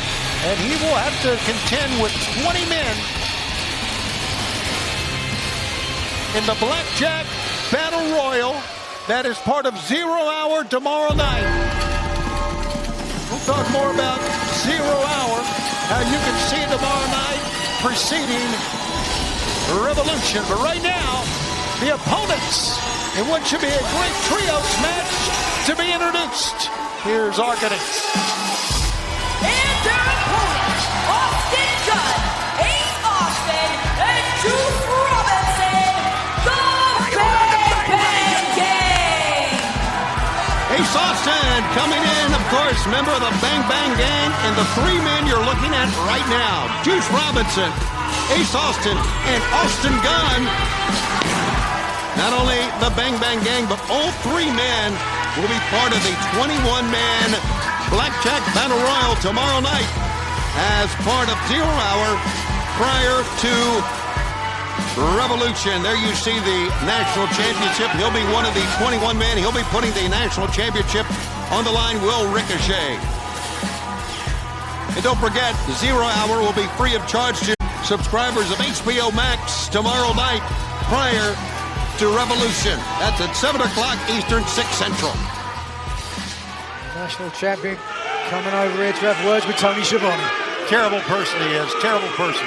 And he will have to contend with 20 men in the Blackjack Battle Royal that is part of 0 Hour tomorrow night. We'll talk more about 0 Hour, how you can see tomorrow night preceding Revolution. But right now, the opponents in what should be a great trios match to be introduced. Here's Arcanix. And their opponents, Austin Gunn, Ace Austin, and Juice Robinson, the Bang Bang Gang. Ace Austin coming in, of course, member of the Bang Bang Gang, and the 3 men you're looking at right now. Juice Robinson, Ace Austin, and Austin Gunn. Not only the Bang Bang Gang, but all 3 men will be part of the 21-man Blackjack Battle Royal tomorrow night as part of 0 Hour prior to Revolution. There you see the national championship. He'll be one of the 21 men. He'll be putting the national championship on the line, will Ricochet. And don't forget, 0 Hour will be free of charge to subscribers of HBO Max tomorrow night prior to Revolution. That's at 7 o'clock Eastern, 6 Central. National champion coming over here to have words with Tony Schiavone. Terrible person he is, terrible person.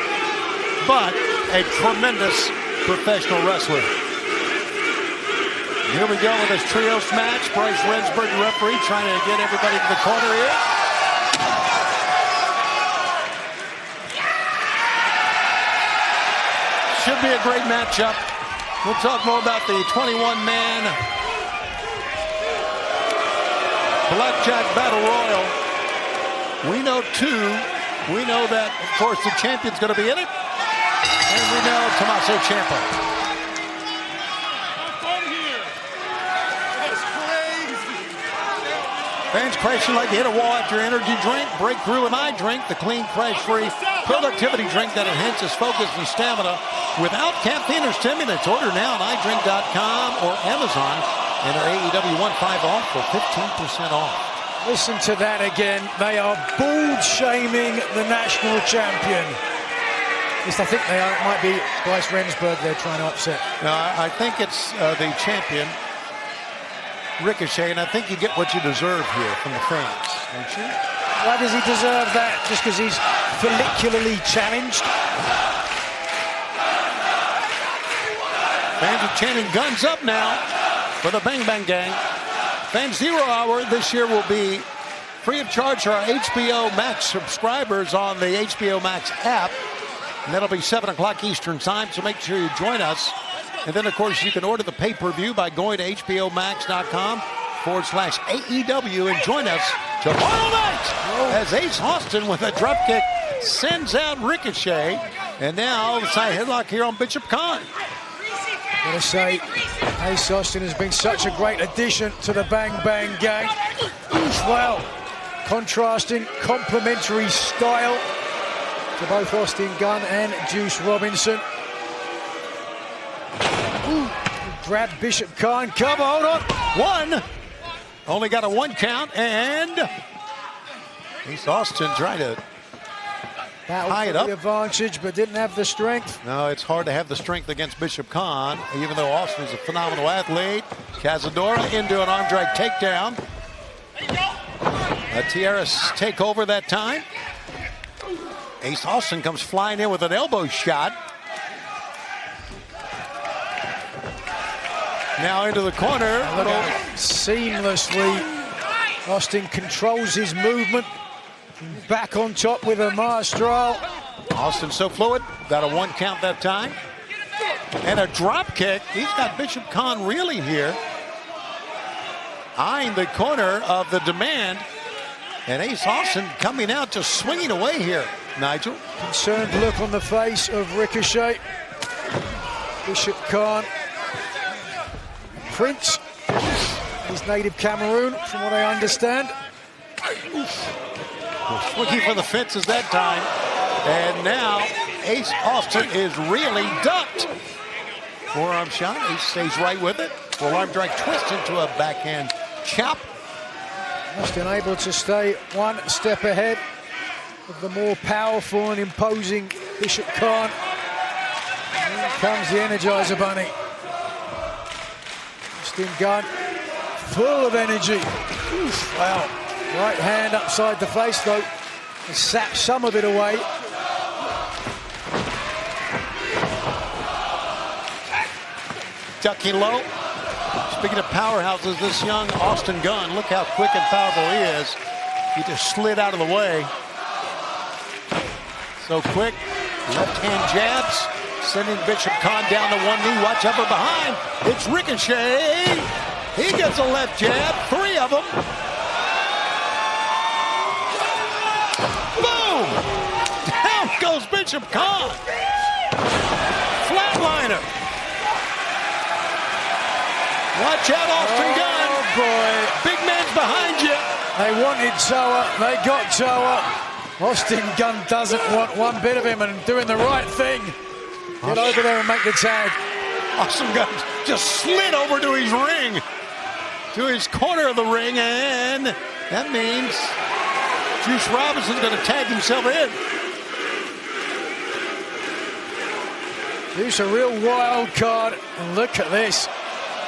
But a tremendous professional wrestler. Here we go with this trios match. Bryce Rensburg, the referee, trying to get everybody to the corner here. Should be a great matchup. We'll talk more about the 21-man Blackjack Battle Royal. We know 2. We know that, of course, the champion's going to be in it. And we know Tommaso Ciampa. Fans crashing like they hit a wall after energy drink. Breakthrough and I drink, the clean, crash-free productivity drink that enhances focus and stamina without caffeine or stimulants. Order now on iDrink.com or Amazon. Enter AEW 15 off for 15% off. Listen to that again. They are bald-shaming the national champion. At least I think they are. It might be Bryce Rensburg they're trying to upset. No, I think it's the champion, Ricochet, and I think you get what you deserve here from the fans, don't you? Why does he deserve that? Just because he's follicularly challenged? Fans are chanting guns up now for the Bang Bang Gang. Fans 0 Hour this year will be free of charge for our HBO Max subscribers on the HBO Max app. And that'll be 7 o'clock Eastern time, so make sure you join us. And then, of course, you can order the pay-per-view by going to hbomax.com/AEW and join us tomorrow night as Ace Austin with a dropkick sends out Ricochet. And now the side headlock here on Bishop Khan. I'm going to say Ace Austin has been such a great addition to the Bang Bang Gang. Well, contrasting, complementary style to both Austin Gunn and Juice Robinson. Ooh, grab Bishop Khan. Come on, hold on. 1. Only got a 1 count, and Ace Austin trying to tie it Battled for up. the advantage, but didn't have the strength. No, it's hard to have the strength against Bishop Khan, even though Austin is a phenomenal athlete. Cazadora into an arm drag takedown. A Tierras takeover that time. Ace Austin comes flying in with an elbow shot. Now into the corner. Look at it. Seamlessly, Austin controls his movement. Back on top with a maestro. Austin so fluid. Got a 1 count that time. And a drop kick. He's got Bishop Khan reeling here. Eyeing the corner of the demand. And Ace Austin coming out just swinging away here, Nigel. Concerned look on the face of Ricochet. Bishop Khan. Prince. He's native Cameroon, from what I understand. Looking for the fences that time. And now Ace Austin is really ducked. Forearm shot. Ace stays right with it. Full arm drag twist into a backhand chop. Austin able to stay 1 step ahead of the more powerful and imposing Bishop Khan. Here comes the Energizer Bunny. Austin Gunn, full of energy. Oof, wow. Right hand upside the face though. He sapped some of it away. Ducking low. Speaking of powerhouses, this young Austin Gunn, look how quick and powerful he is. He just slid out of the way. So quick. Left hand jabs. Sending Bishop Khan down to 1 knee. Watch out from behind. It's Ricochet. He gets a left jab. 3 of them. Boom! Down goes Bishop Khan. Flatliner. Watch out, Austin Gunn. Oh boy. Big man's behind you. They wanted Toa. They got Toa. Austin Gunn doesn't want one bit of him and doing the right thing. Get over there and make the tag. Austin Gunn just slid over to his ring. To his corner of the ring, and that means Juice Robinson's going to tag himself in. Juice a real wild card. And look at this.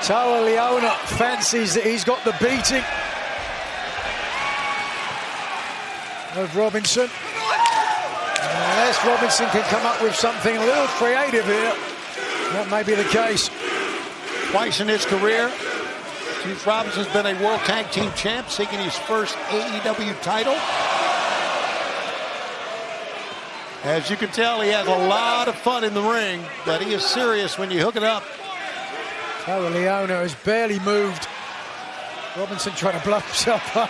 Toa Leona fancies that he's got the beating of Robinson. Unless Robinson can come up with something a little creative here, that may be the case. Twice in his career, Juice Robinson's been a World Tag Team champ, seeking his first AEW title. As you can tell, he has a lot of fun in the ring, but he is serious when you hook it up. Toa Leona has barely moved. Robinson trying to blow himself up.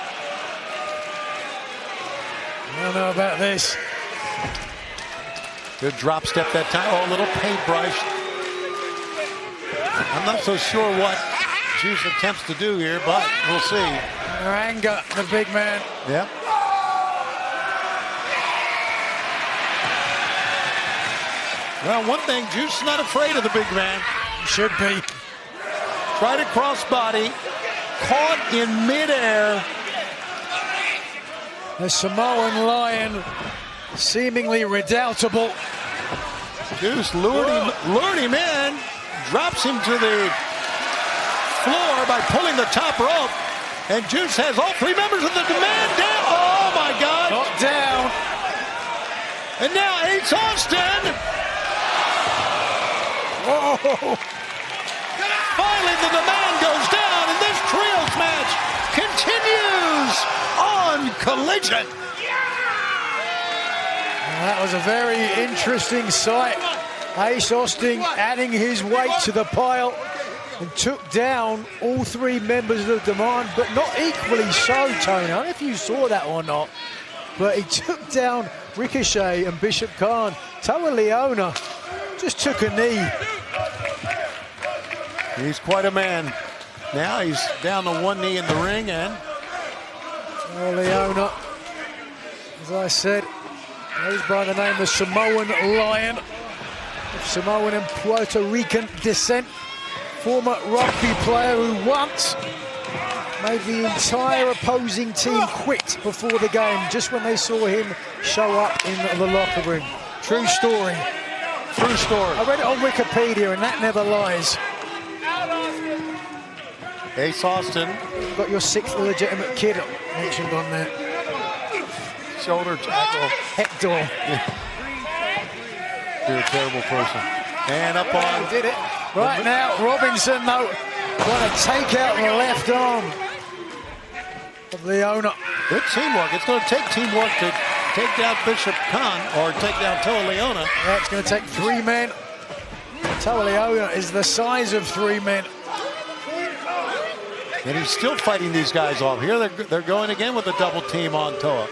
I don't know about this. Good drop step that time. Oh, a little paintbrush. I'm not so sure what Juice attempts to do here, but we'll see. Anger, the big man. Yep. Well, one thing, Juice is not afraid of the big man. Should be. Tried a crossbody, caught in midair. The Samoan Lion, seemingly redoubtable. Juice lured him in, drops him to the floor by pulling the top rope, and Juice has all 3 members of the demand down. Oh my God! Knocked down. And now Ace Austin. Whoa! Finally, the demand goes down, and this trios match continues on Collision. That was a very interesting sight. Ace Austin adding his weight to the pile and took down all 3 members of the demand, but not equally so, Tony. I don't know if you saw that or not, but he took down Ricochet and Bishop Khan. Toa Leona just took a knee. He's quite a man. Now he's down to 1 knee in the ring, and Toa Leona, as I said, goes by the name of Samoan Lion, of Samoan and Puerto Rican descent, former rugby player who once made the entire opposing team quit before the game, just when they saw him show up in the locker room. True story. True story. I read it on Wikipedia, and that never lies. Ace Austin. You've got your 6th illegitimate kid mentioned on there. Shoulder tackle. Hector. You're a terrible person. And up on. Did it. Right now, Robinson, though, trying to take out the left arm of the owner. Good teamwork. It's going to take teamwork to take down Bishop Khan or take down Toa Leona. Yeah, it's going to take 3 men. Toa Leona is the size of 3 men. And he's still fighting these guys off. Here they're going again with a double team on Toa.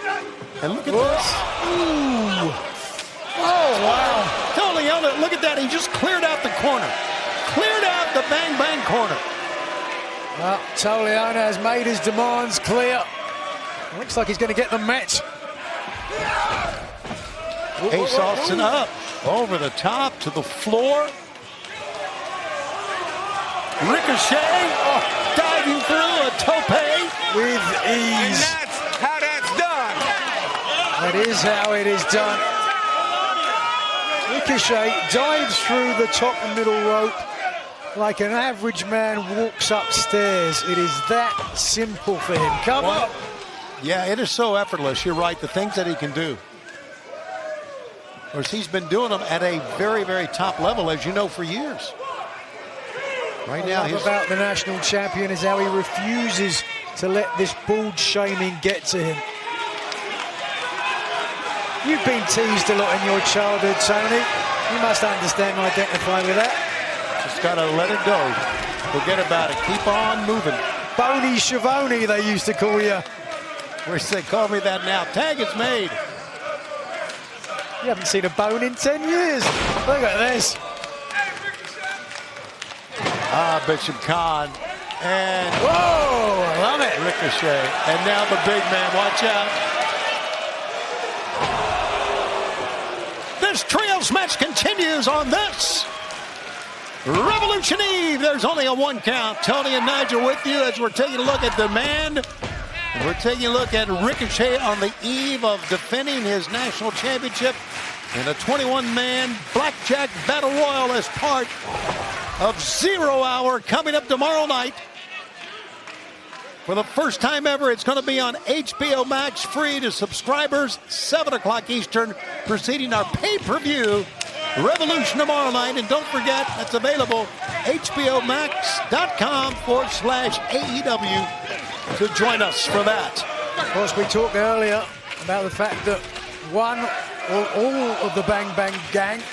And look at this. Ooh. Oh, wow. Toa Leona, look at that. He just cleared out the corner. Cleared out the bang-bang corner. Well, Toa Leona has made his demands clear. Looks like he's going to get the match. Ace Austin up, over the top, to the floor. Ricochet, diving through a tope. With ease. And that's how that's done. That is how it is done. Ricochet dives through the top and middle rope like an average man walks upstairs. It is that simple for him. Come on. Yeah, it is so effortless. You're right, the things that he can do. Of course, he's been doing them at a very, very top level, as you know, for years. Right now, what I love about the national champion is how he refuses to let this bald shaming get to him. You've been teased a lot in your childhood, Tony. You must understand and identify with that. Just got to let it go. Forget about it. Keep on moving. Bony Schiavone, they used to call you. Where's they call me that now? Tag is made. You haven't seen a bone in 10 years. Look at this. Bishop Khan. And whoa, I love it. Ricochet. And now the big man. Watch out. This trios match continues on this Revolution Eve. There's only a 1 count. Tony and Nigel with you as we're taking a look at Demand. And we're taking a look at Ricochet on the eve of defending his national championship in a 21-man blackjack battle royal as part of 0 Hour coming up tomorrow night. For the first time ever, it's going to be on HBO Max, free to subscribers, 7 o'clock Eastern, preceding our pay-per-view Revolution tomorrow night. And don't forget, that's available, hbomax.com/AEW to join us for that. Of course, we talked earlier about the fact that one or all of the Bang Bang gang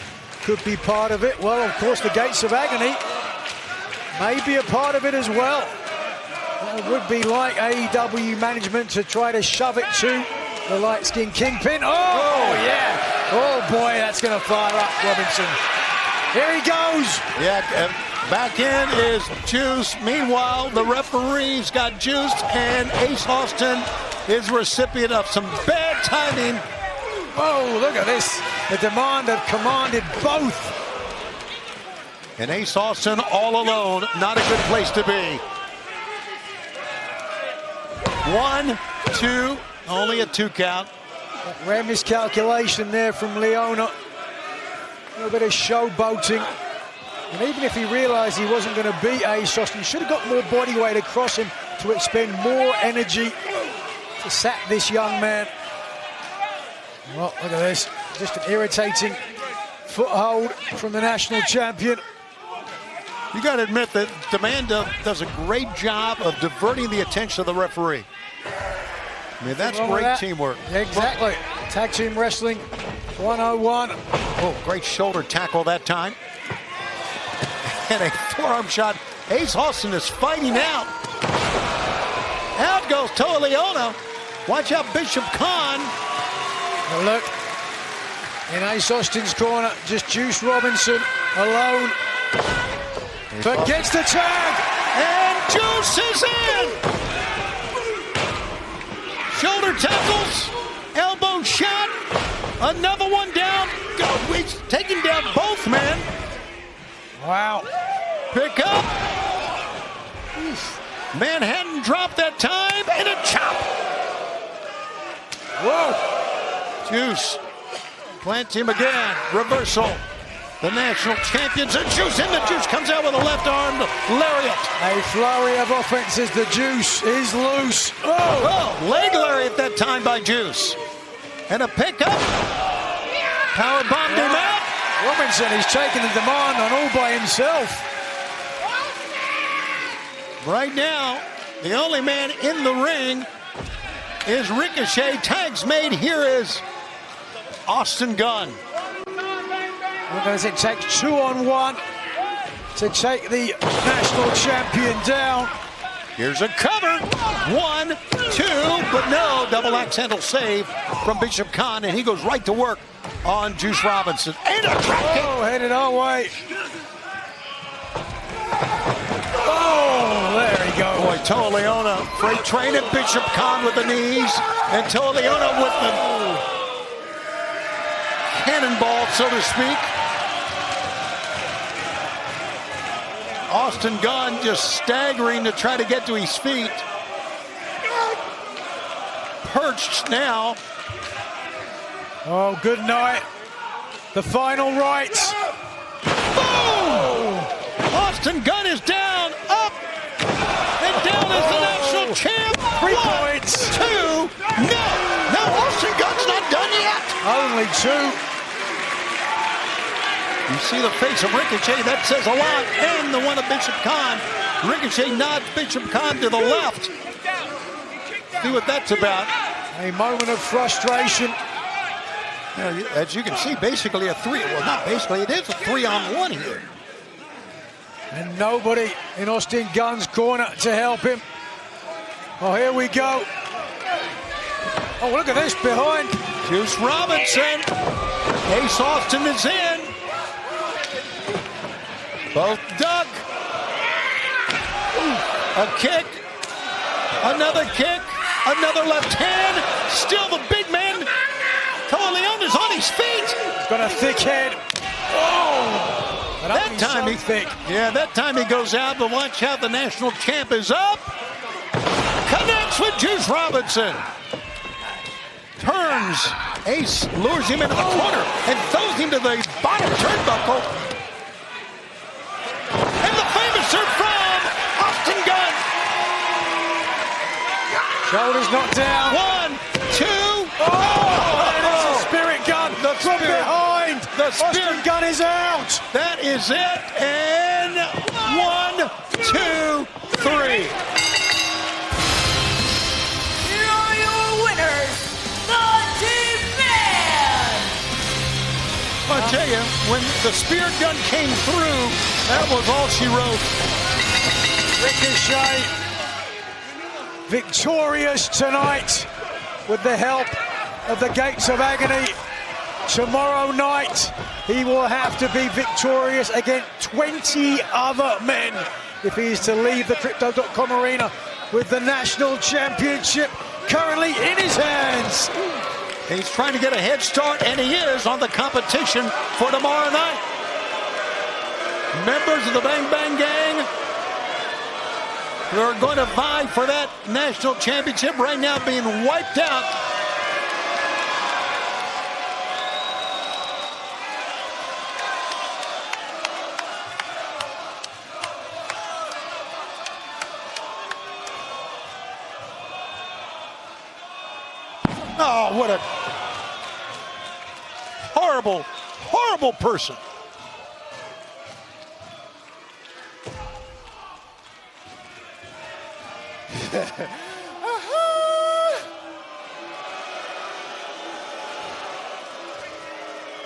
could be part of it. Well, of course, the Gates of Agony may be a part of it as well. It would be like AEW management to try to shove it to the light-skinned Kingpin. Oh, yeah. Oh, boy, that's going to fire up Robinson. Here he goes. Yeah, back in is Juice. Meanwhile, the referee's got juiced, and Ace Austin is recipient of some bad timing. Whoa, look at this. The Demand have commanded both. And Ace Austin all alone, not a good place to be. 1, 2, only a 2 count. Rare miscalculation there from Leona. A little bit of showboating. And even if he realized he wasn't going to beat Ace Austin, he should have got more body weight across him to expend more energy to sack this young man. Well, look at this. Just an irritating foothold from the national champion. You got to admit that Demand does a great job of diverting the attention of the referee. I mean, that's great teamwork. Exactly. Tag team wrestling 101. Oh, great shoulder tackle that time. And a forearm shot. Ace Austin is fighting out. Out goes Toa Leona. Watch out, Bishop Khan. Now look, in Ace Austin's corner, just Juice Robinson alone. But gets the tag. And Juice is in. Shoulder tackles. Elbow shot. Another one down. He's taking down both men. Wow. Pick up. Manhattan drop that time, and a chop. Whoa. Juice. Plant him again. Reversal. The national champions, and Juice in. The Juice comes out with a left arm lariat. A flurry of offenses. The Juice is loose. Oh, leg lariat that time by Juice. And a pickup. Power bombed him out. Robinson is taking the demand on all by himself. Right now, the only man in the ring is Ricochet. Tags made. Here is Austin Gunn. What does it take? 2-on-1 to take the national champion down. Here's a cover. 1, 2, but no. Double axe handle save from Bishop Khan, and he goes right to work on Juice Robinson. And a drop kick. Oh, headed our way. Oh, there he goes. Boy, Toa Leona, freight train, and Bishop Khan with the knees, and Toa Leona with the cannonball, so to speak. Austin Gunn just staggering to try to get to his feet. Perched now. Oh, good night. The final rites. Boom! Austin Gunn is down, up, and down as the national champ. 3 points. 2. No, Austin Gunn's not done yet. Only 2. You see the face of Ricochet, that says a lot, and the one of Bishop Khan. Ricochet nods Bishop Khan to the left. See what that's about. A moment of frustration. As you can see, basically a 3. Well, not basically, it is a 3-on-1 here. And nobody in Austin Gunn's corner to help him. Oh, here we go. Oh, look at this behind. Juice Robinson. Ace Austin is in. Both duck. A kick. Another kick. Another left hand. Still the big man. Toa Leona's on his feet. He's got a thick head. Oh! That time that time he goes out, but watch out, the national champ is up. Connects with Juice Robinson. Turns. Ace lures him into the corner and throws him to the bottom turnbuckle. And the finisher from Austin Gunn. Shoulders knocked down. 1, 2. Oh! It is a spirit gun. From behind. The spirit Austin Gunn is out. That is it. And 1, 2, 3. Here are your winners, the Demand. I'll tell you, when the spirit gun came through, that was all she wrote. Ricochet victorious tonight with the help of the Gates of Agony. Tomorrow night, he will have to be victorious against 20 other men if he is to leave the Crypto.com arena with the national championship currently in his hands. He's trying to get a head start, and he is on the competition for tomorrow night. Members of the Bang Bang Gang who are going to vie for that national championship right now being wiped out. Oh, what a horrible, horrible person.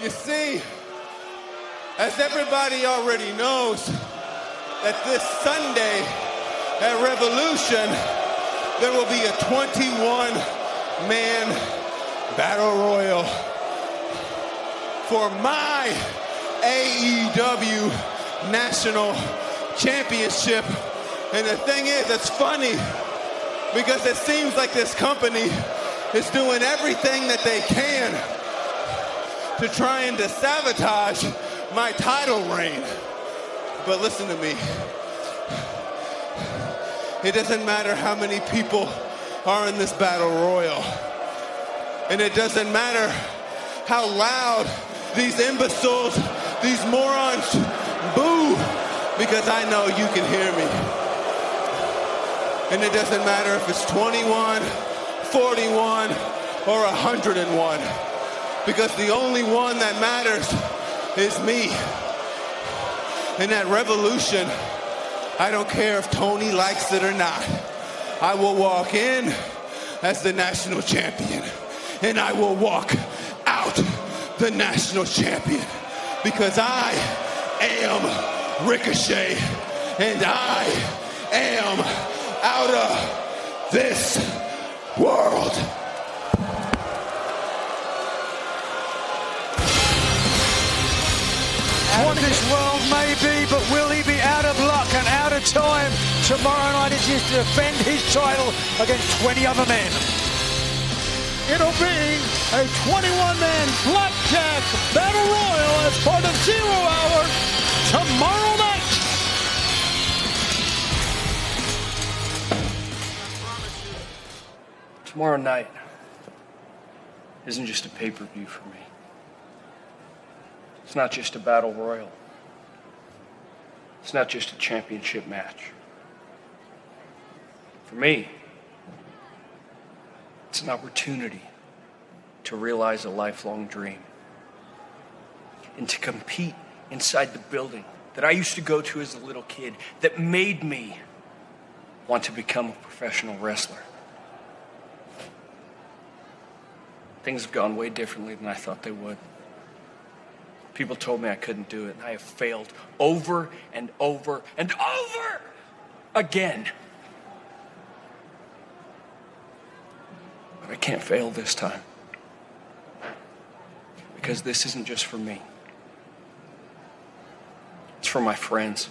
You see, as everybody already knows, that this Sunday at Revolution, there will be a 21-man battle royal for my AEW National Championship. And the thing is, it's funny because it seems like this company is doing everything that they can to try and sabotage my title reign. But listen to me. It doesn't matter how many people are in this battle royal. And it doesn't matter how loud these imbeciles, these morons boo, because I know you can hear me. And it doesn't matter if it's 21, 41, or 101, because the only one that matters is me. And that revolution, I don't care if Tony likes it or not. I will walk in as the national champion, and I will walk out the national champion, because I am Ricochet, and I am out of this world. Out of this world maybe, but will he be out of luck and out of time tomorrow night as he has to defend his title against 20 other men? It'll be a 21-man blackjack battle royal as part of 0 Hour tomorrow night. Tomorrow night isn't just a pay-per-view for me. It's not just a battle royal. It's not just a championship match. For me, it's an opportunity to realize a lifelong dream and to compete inside the building that I used to go to as a little kid that made me want to become a professional wrestler. Things have gone way differently than I thought they would. People told me I couldn't do it, and I have failed over and over and over again. But I can't fail this time. Because this isn't just for me. It's for my friends.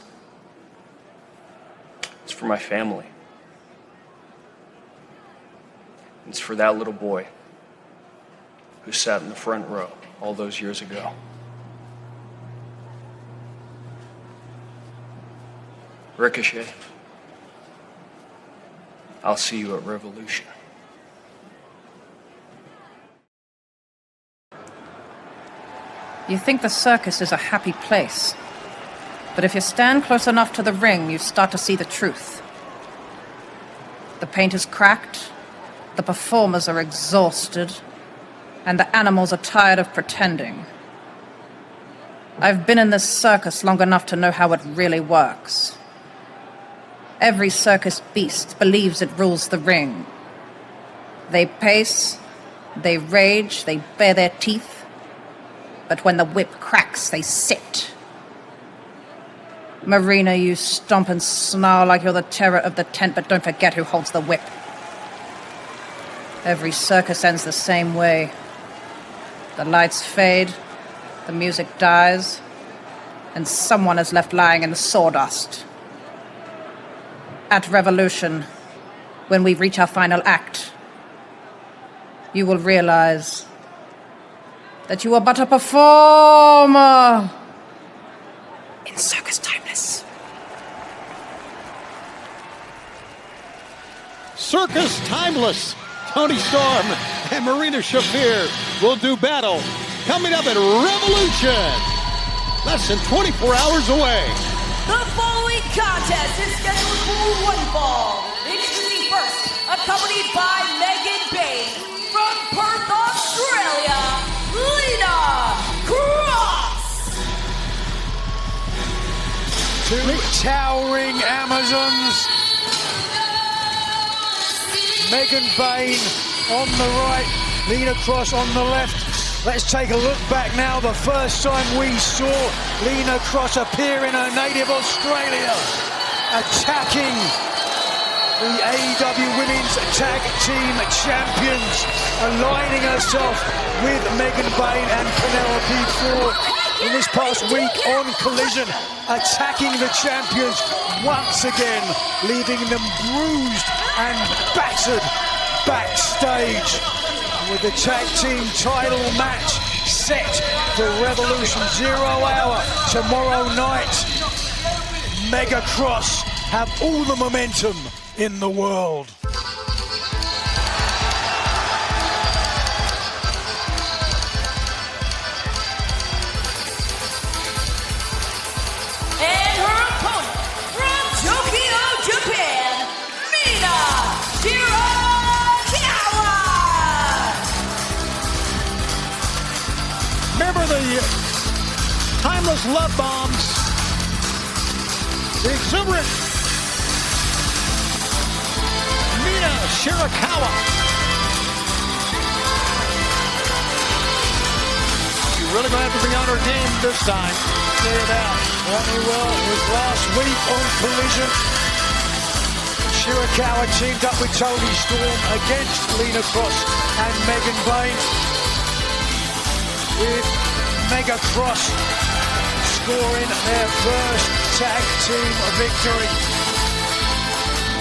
It's for my family. It's for that little boy who sat in the front row all those years ago. Ricochet, I'll see you at Revolution. You think the circus is a happy place, but if you stand close enough to the ring, you start to see the truth. The paint is cracked, the performers are exhausted, and the animals are tired of pretending. I've been in this circus long enough to know how it really works. Every circus beast believes it rules the ring. They pace, they rage, they bare their teeth, but when the whip cracks, they sit. Marina, you stomp and snarl like you're the terror of the tent, but don't forget who holds the whip. Every circus ends the same way. The lights fade, the music dies, and someone is left lying in the sawdust. At Revolution, when we reach our final act, you will realize that you are but a performer in Circus Timeless. Circus Timeless. Tony Storm and Marina Shafir will do battle coming up at Revolution. Less than 24 hours away. The following contest is scheduled for one fall. Introducing first, accompanied by Megan Bain from Perth, Australia, Lena Cross. Two towering Amazons. Megan Bain on the right, Lena Cross on the left. Let's take a look back now. The first time we saw Lena Cross appear in her native Australia, attacking the AEW Women's Tag Team Champions, aligning herself with Megan Bain and Penelope Ford in this past week on Collision, attacking the champions once again, leaving them bruised and battered backstage. With the tag team title match set for Revolution 0 Hour tomorrow night, Mega Cross have all the momentum in the world. And her opponent from Tokyo, Japan, Mina Shirakawa. Remember the timeless love bombs, the exuberant Mina Shirakawa. She's really going to have to be on her game this time. Say it out. Rodney Well was last week on Collision. Shirakawa teamed up with Toni Storm against Lena Cross and Megan Bayne, with Mega Cross scoring their first tag team victory.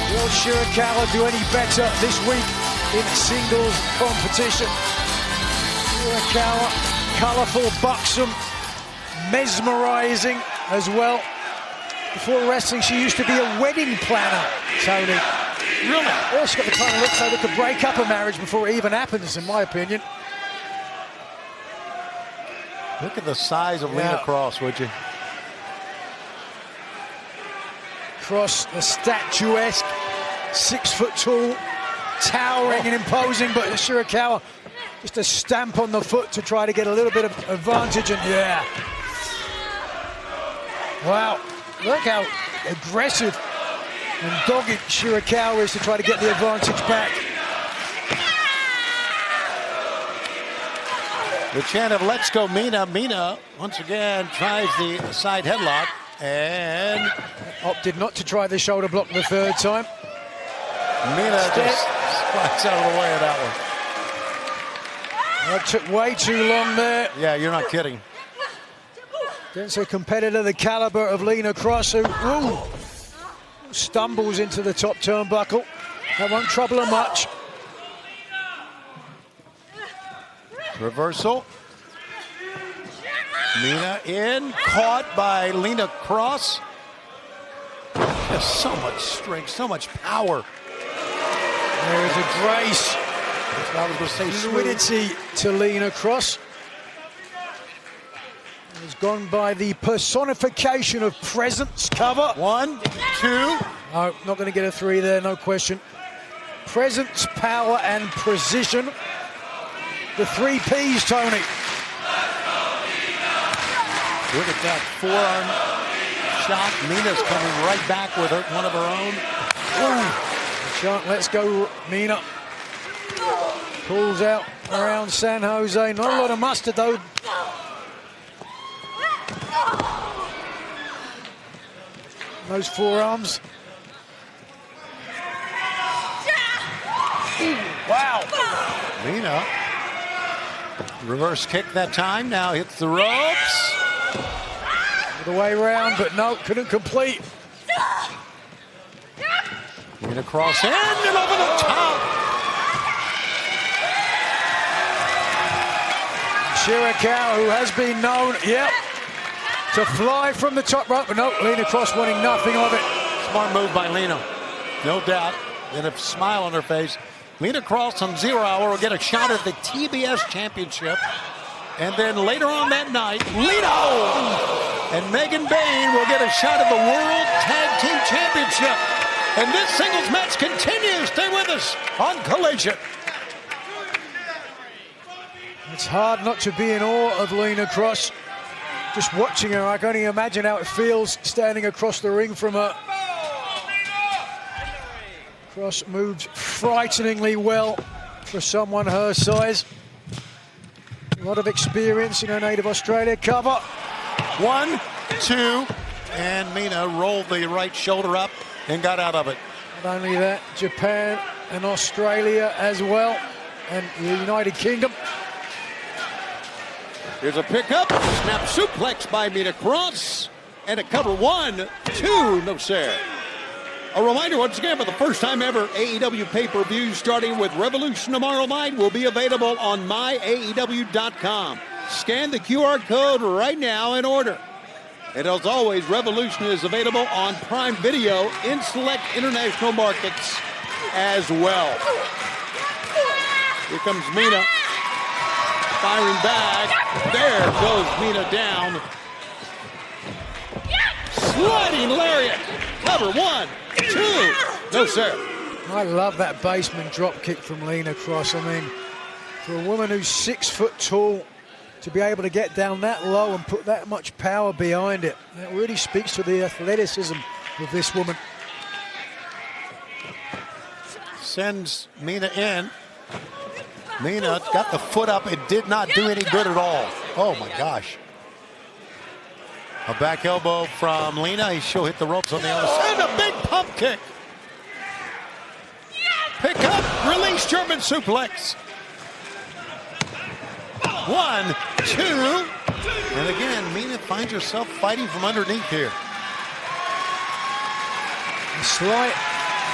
Will Shirakawa do any better this week in singles competition? Shirakawa, colourful, buxom, mesmerising as well. Before wrestling, she used to be a wedding planner, Tony. Really? Yeah, she's got the kind of look so that could break up a marriage before it even happens, in my opinion. Look at the size of Lena Cross, would you? Cross, a statuesque, 6 foot tall, towering and imposing, but Shirakawa, just a stamp on the foot to try to get a little bit of advantage, and yeah. Wow, look how aggressive and dogged Shirakawa is to try to get the advantage back. The chant of "Let's go, Mina." Mina once again tries the side headlock and opted not to try the shoulder block the third time. Mina just slides out of the way of that one. That took way too long there. Yeah, you're not kidding. Against a competitor the caliber of Lena Cross, who stumbles into the top turnbuckle. That won't trouble her much. Reversal. Mina in, caught by Lena Cross. Just so much strength, so much power. There is a grace, I was going to say fluidity to Lena Cross. Has gone by the personification of presence cover. 1, 2. No, not going to get a 3 there, no question. Presence, power, and precision. The 3 Ps, Tony. Look at that forearm shot. Mina's coming right back with one of her own. Chant, let's go, Mina. Pulls out around San Jose. Not a lot of mustard, though. Those forearms. Wow. Mina. Reverse kick that time. Now hits the ropes. The way around, but no, couldn't complete. Mina Cross in and over the top. Shirakawa, who has been known, to fly from the top rope, but no, Lena Cross wanting nothing of it. Smart move by Lena, no doubt. And a smile on her face. Lena Cross on 0 Hour will get a shot at the TBS Championship. And then later on that night, Leno and Megan Bayne will get a shot at the World Tag Team Championship. And this singles match continues. Stay with us on Collision. It's hard not to be in awe of Lena Cross. Just watching her, I can only imagine how it feels standing across the ring from her. Cross moves frighteningly well for someone her size. A lot of experience in her native Australia. Cover. 1, 2, and Mina rolled the right shoulder up and got out of it. Not only that, Japan and Australia as well, and the United Kingdom. Here's a pickup, snap suplex by Mina Cross, and a cover. 1, 2, no sir. A reminder once again, for the first time ever, AEW pay-per-view starting with Revolution tomorrow night will be available on myaew.com. Scan the QR code right now and order. And as always, Revolution is available on Prime Video in select international markets as well. Here comes Mina. Firing back. There goes Mina down. Sliding lariat. Cover 1, 2. No, sir. I love that basement drop kick from Lena Cross. I mean, for a woman who's 6 foot tall, to be able to get down that low and put that much power behind it, that really speaks to the athleticism of this woman. Sends Mina in. Mina got the foot up. It did not do any good at all. Oh, my gosh. A back elbow from Lena. She'll hit the ropes on the other side. And a big pump kick. Pick up, release German suplex. 1, 2. And again, Mina finds herself fighting from underneath here. Slight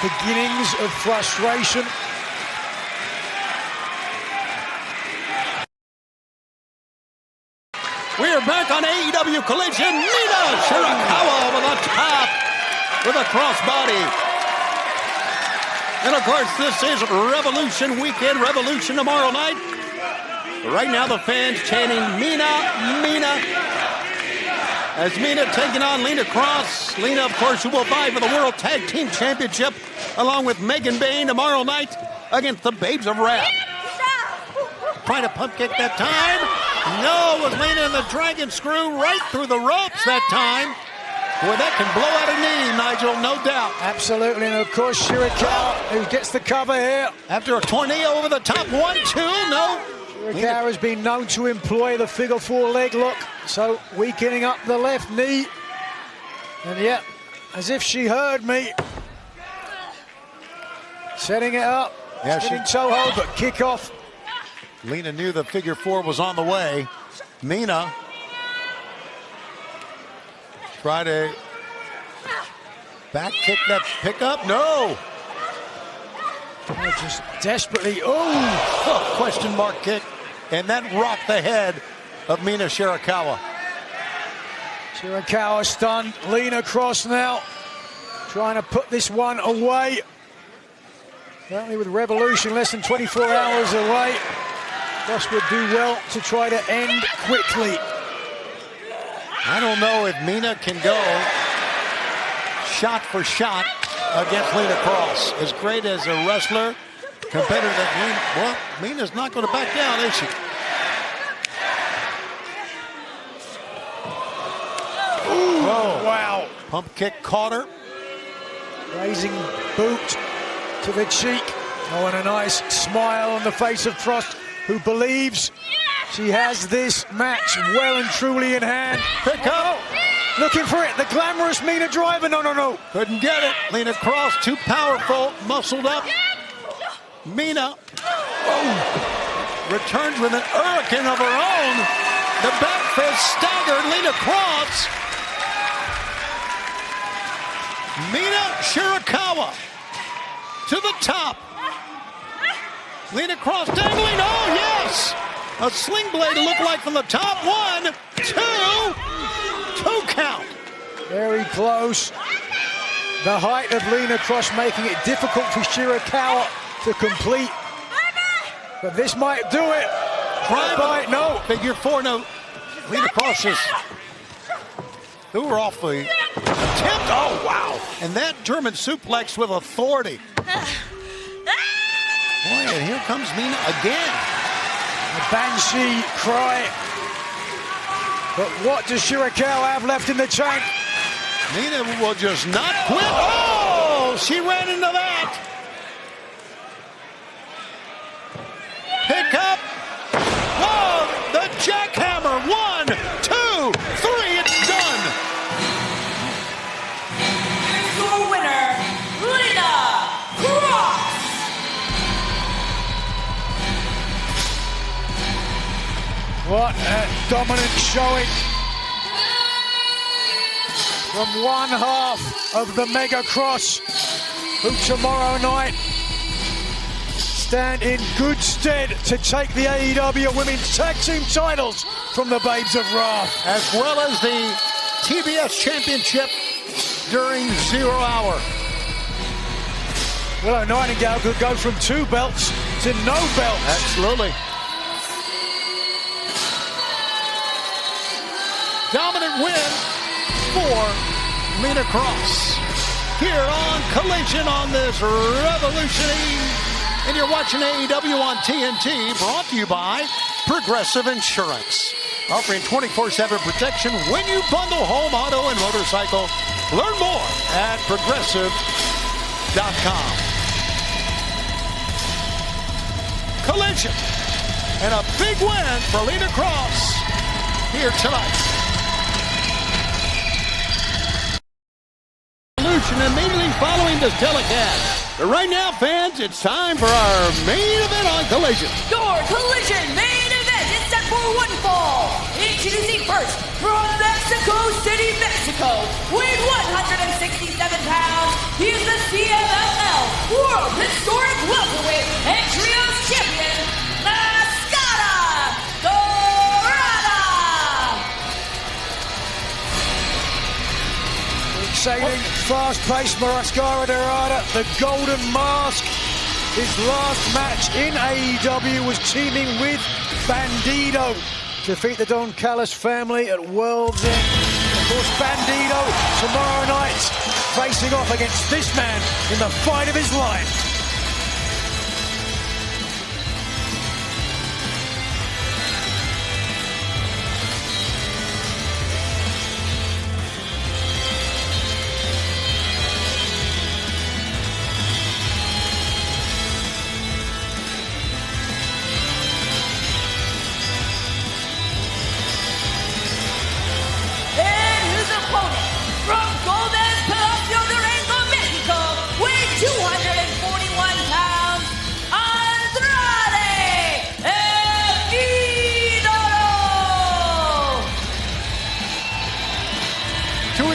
beginnings of frustration. We are back on AEW Collision. Mina Shirakawa over the top with a crossbody. And of course, this is Revolution Weekend, Revolution tomorrow night. Right now, the fans chanting Mina, Mina. As Mina taking on Lena Cross. Lena, of course, who will vie for the World Tag Team Championship along with Megan Bayne tomorrow night against the Babes of Wrath. Trying to pump kick that time. No, with Lena in the dragon screw right through the ropes that time. Boy, that can blow out a knee, Nigel, no doubt. Absolutely, and of course, Shirakawa, who gets the cover here. After a tornado over the top, 1, 2, no. Shirakawa has been known to employ the figure 4 leg lock, so weakening up the left knee. And yet, as if she heard me, setting it up, getting toe hold, but kick off. Lena knew the figure 4 was on the way. Mina try to back kick that pickup. No. Just desperately, question mark kick. And that rocked the head of Mina Shirakawa. Shirakawa stunned. Lena Cross now trying to put this one away. Apparently with Revolution less than 24 hours away, Cross would do well to try to end quickly. I don't know if Mina can go shot for shot against Lena Cross. As great as a wrestler, competitor that Mina, well, Mina's not going to back down, is she? Ooh, wow. Pump kick caught her. Raising boot to the cheek. Oh, and a nice smile on the face of Cross, who believes she has this match well and truly in hand. Pick up. Looking for it. The glamorous Mina driver. No. Couldn't get it. Lena Cross too powerful. Muscled up. Mina returns with an hurricane of her own. The back fist staggered Lena Cross. Mina Shirakawa to the top. Lena Cross dangling. Oh, yes. A sling blade looked like from the top. 1, 2. 2 count. Very close. The height of Lena Cross making it difficult for Shirakawa to complete. But this might do it. Drive. No. Figure 4. No. Lena Cross is threw her off the attempt. Oh, wow. And that German suplex with authority. Boy, and here comes Mina again. A banshee cry. But what does Shirakawa have left in the tank? Mina will just not quit. Oh, she ran into that. Pick up. Oh, the jackhammer. 1, 2, 3. It's done. Your winner, Lena Cross. What a dominant showing from one half of the Mega Cross, who tomorrow night stand in good stead to take the AEW Women's Tag Team titles from the Babes of Wrath. As well as the TBS Championship during 0 Hour. Willow Nightingale could go from 2 belts to no belts. Absolutely. Dominant win for Lena Cross here on Collision on this Revolution Eve. And you're watching AEW on TNT, brought to you by Progressive Insurance. Offering 24/7 protection when you bundle home, auto, and motorcycle. Learn more at progressive.com. Collision. And a big win for Lena Cross here tonight. Immediately following this telecast. But right now, fans, it's time for our main event on Collision. Your Collision main event is set for one fall. Introducing first, from Mexico City, Mexico, weighing 167 pounds, he is the CMLL World Historic Welterweight and Trios Champion, Mascara Dorada. Exciting, fast-paced Mascara Dorada, the Golden Mask. His last match in AEW was teaming with Bandido to defeat the Don Callis family at World's End. Of course, Bandido tomorrow night facing off against this man in the fight of his life.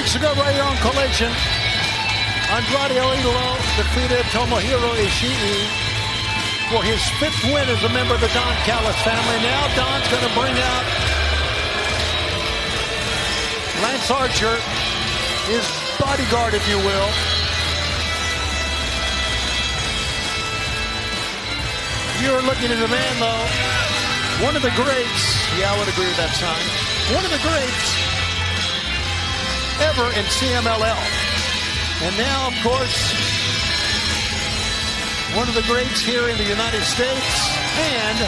Ago right here on Collision, Andrade El Idolo defeated Tomohiro Ishii for his 5th win as a member of the Don Callis family. Now Don's going to bring out Lance Archer, his bodyguard, if you will. You're looking at a man, though, one of the greats. Yeah, I would agree with that sign. One of the greats ever in CMLL. And now, of course, one of the greats here in the United States, and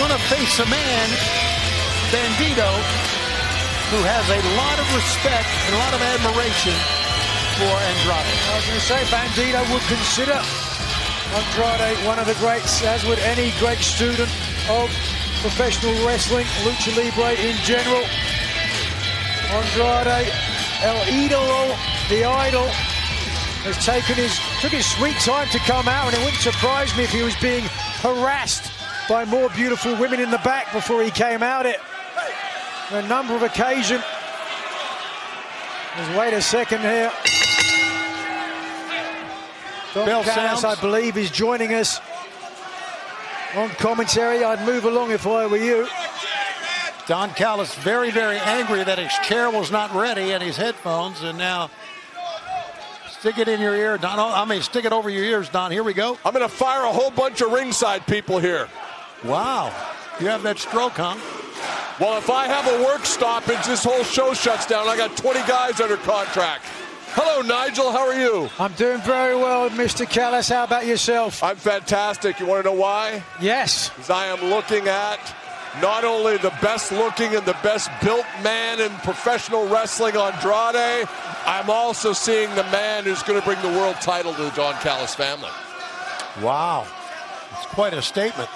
going to face a man, Bandido, who has a lot of respect and a lot of admiration for Andrade. I was going to say, Bandido would consider Andrade one of the greats, as would any great student of professional wrestling, lucha libre in general. Andrade El Idolo, the idol, has took his sweet time to come out, and it wouldn't surprise me if he was being harassed by more beautiful women in the back before he came out it. On a number of occasions. Just wait a second here. Don Callis, I believe, is joining us on commentary. I'd move along if I were you. Don Callis very, very angry that his chair was not ready and his headphones, and now stick it in your ear, Don. I mean, stick it over your ears, Don. Here we go. I'm going to fire a whole bunch of ringside people here. Wow. You have that stroke, huh? Well, if I have a work stoppage, this whole show shuts down. I got 20 guys under contract. Hello, Nigel. How are you? I'm doing very well, Mr. Callis. How about yourself? I'm fantastic. You want to know why? Yes. Because I am looking at not only the best looking and the best built man in professional wrestling, Andrade, I'm also seeing the man who's going to bring the world title to the Don Callis family. Wow. It's quite a statement.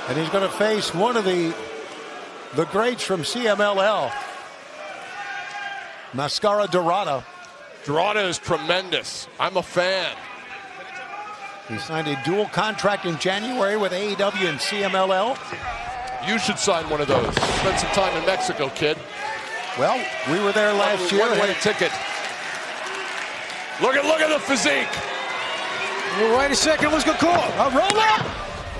And he's going to face one of the greats from CMLL, Mascara Dorada. Dorada is tremendous. I'm a fan. He signed a dual contract in January with AEW and CMLL. You should sign one of those. Spend some time in Mexico, kid. Well, we were there last year. One-way ticket. Look at the physique. Well, wait a second. What's going to call? A roll up.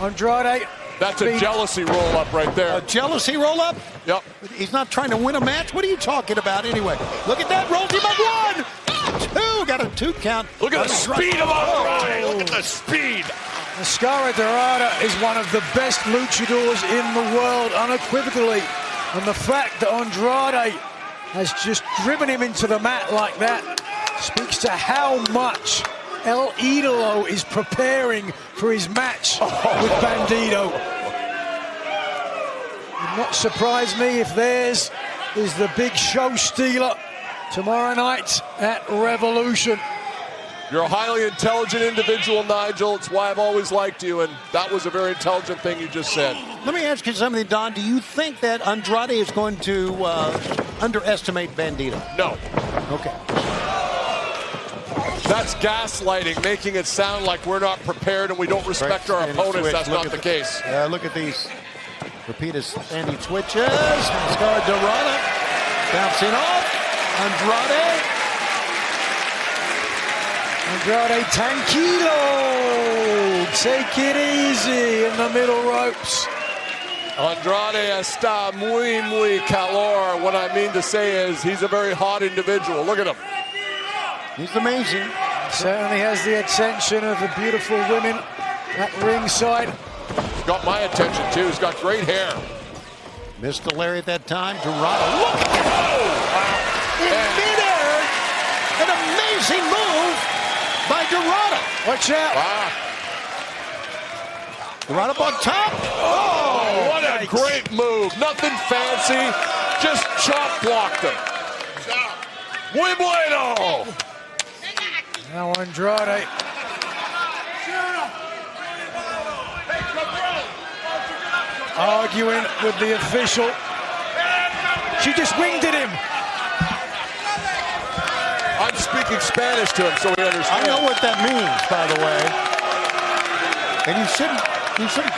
Andrade That's a jealousy roll-up right there. A jealousy roll-up? Yep. He's not trying to win a match. What are you talking about anyway? Look at that. Rolls him up 1, 2. Got a 2 count. Look at the speed of Andrade. Look at the speed. Mascara Dorada is one of the best luchadors in the world, unequivocally. And the fact that Andrade has just driven him into the mat like that speaks to how much El Idolo is preparing for his match with Bandito. Would not surprise me if theirs is the big show stealer tomorrow night at Revolution. You're a highly intelligent individual, Nigel. It's why I've always liked you, and that was a very intelligent thing you just said. Let me ask you something, Don. Do you think that Andrade is going to underestimate Bandito? No. Okay. That's gaslighting, making it sound like we're not prepared and we don't respect our opponents. Switch. That's Look not the at case. Look at these repeated standing switches. Mascara Dorada bouncing off. Andrade tranquilo. Take it easy in the middle ropes. Andrade está muy calor. What I mean to say is he's a very hot individual. Look at him. He's amazing. Certainly has the attention of the beautiful women at ringside. He's got my attention too. He's got great hair. Missed the Larry at that time. Dorada, look! In midair, an amazing move by Dorada. Watch out! Wow. Dorada up on top. Oh, what a great move! Nothing fancy, just chop blocked him. Muy bueno! Now Andrade. Arguing with the official. She just winged at him. I'm speaking Spanish to him so he understands. I know what that means, by the way. And you shouldn't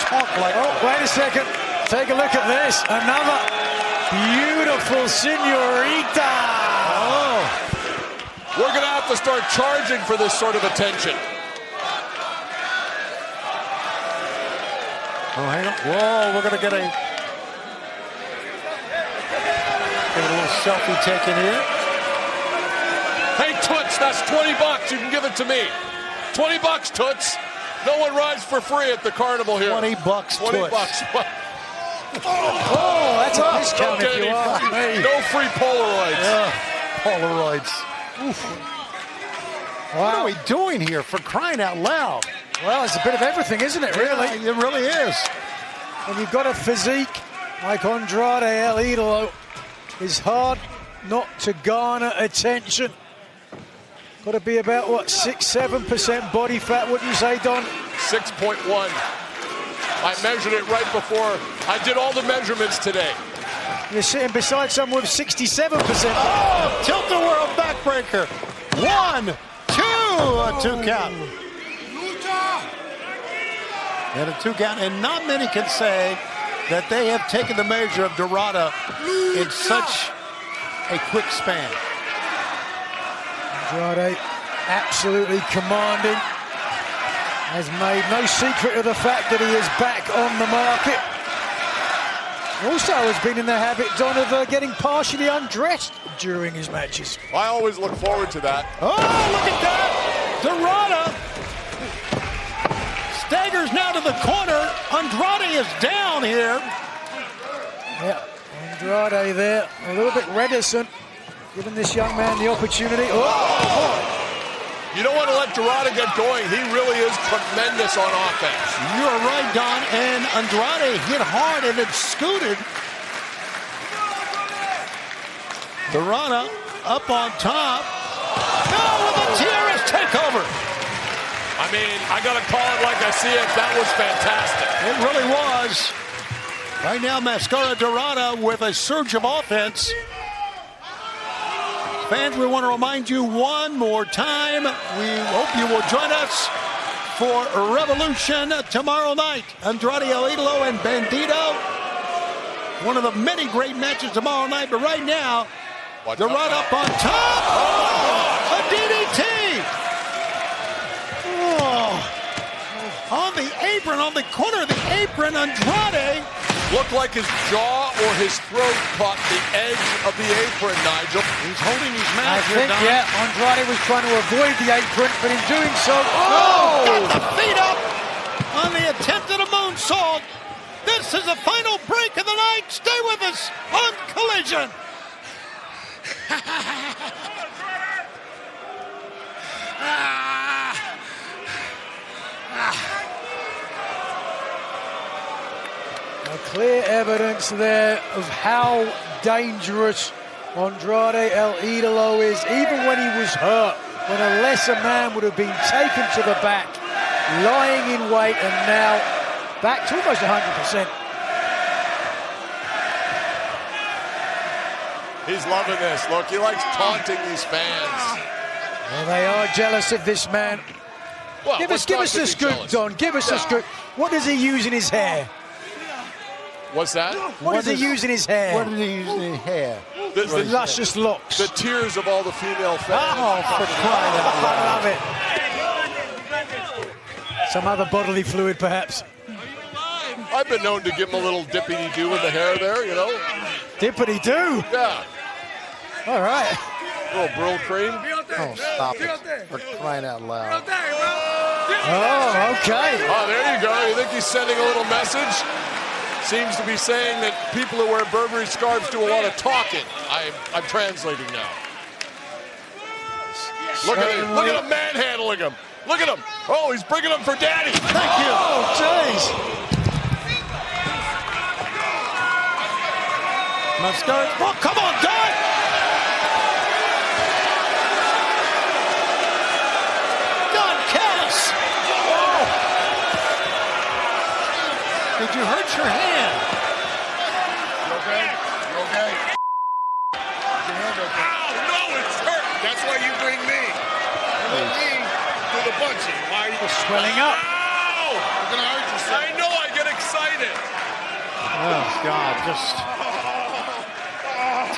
talk like. Oh, wait a second. Take a look at this. Another beautiful señorita. Oh. We're going to have to start charging for this sort of attention. Oh, hang on. Whoa, we're going to get a little selfie taken here. Hey, Toots, that's $20. You can give it to me. $20, Toots. No one rides for free at the carnival here. $20, $20. Oh, that's a discount if you ask me. No free Polaroids. Yeah, Polaroids. Oof. Wow. What are we doing here, for crying out loud? Well, it's a bit of everything, isn't it, really? Yeah, it really is. When you've got a physique like Andrade El Idolo, it's hard not to garner attention. Got to be about, what, 6-7% body fat, wouldn't you say, Don? 6.1. I measured it right before. I did all the measurements today. You're sitting beside someone with 67%. Oh, tilt-a-whirl backbreaker. 1, 2, a 2 count. And a 2 count, and not many can say that they have taken the measure of Dorada in such a quick span. Andrade, absolutely commanding, has made no secret of the fact that he is back on the market. Also has been in the habit, Don, of getting partially undressed during his matches. I always look forward to that. Oh, look at that! Dorada staggers now to the corner. Andrade is down here. Yeah, Andrade there, a little bit reticent, giving this young man the opportunity. Oh! You don't want to let Dorada get going. He really is tremendous on offense. You are right, Don. And Andrade hit hard and it scooted. Dorada up on top. No, with a TRS takeover. I mean, I got to call it like I see it. That was fantastic. It really was. Right now, Mascara Dorada with a surge of offense. Fans, we want to remind you one more time, we hope you will join us for Revolution tomorrow night. Andrade El Idolo and Bandito. One of the many great matches tomorrow night, but right now, Dorada up on top. Oh, a DDT. Oh. on the apron, on the corner of the apron. Andrade looked like his jaw or his throat caught the edge of the apron, Nigel. He's holding his mouth. I think, yeah, Andrade was trying to avoid the apron, but in doing so, got the feet up on the attempt at a moonsault. This is the final break of the night. Stay with us on Collision. Clear evidence there of how dangerous Andrade El Idolo is, even when he was hurt, when a lesser man would have been taken to the back, lying in wait, and now back to almost 100%. He's loving this. Look, he likes taunting these fans. Well, they are jealous of this man. Well, give us the scoop, Don. Give us the scoop. What does he use in his hair? What's that? What does he use in his hair? What did he use in his hair? The luscious locks. The tears of all the female fans. Oh, for crying out loud. I love it. Some other bodily fluid, perhaps. I've been known to give him a little dippity-doo in the hair there, you know. Dippity-doo? Yeah. All right. A little Brill cream. Oh, stop it. For crying out loud. Oh, okay. Oh, there you go. You think he's sending a little message? Seems to be saying that people who wear Burberry scarves do a lot of talking. I'm translating now. Look at him. Look at him manhandling him. Look at him. Oh, he's bringing him for daddy. Thank you. Oh, jeez. Mascara. Oh, come on, Don. Don Callis. Oh. Did you hurt your hand? You okay? You okay? Your hand okay? Ow, no, it's hurt. That's why you bring me. You let me do the punching. Why are you swelling up? Ow! You're gonna hurt yourself. I know, I get excited. Oh, God, just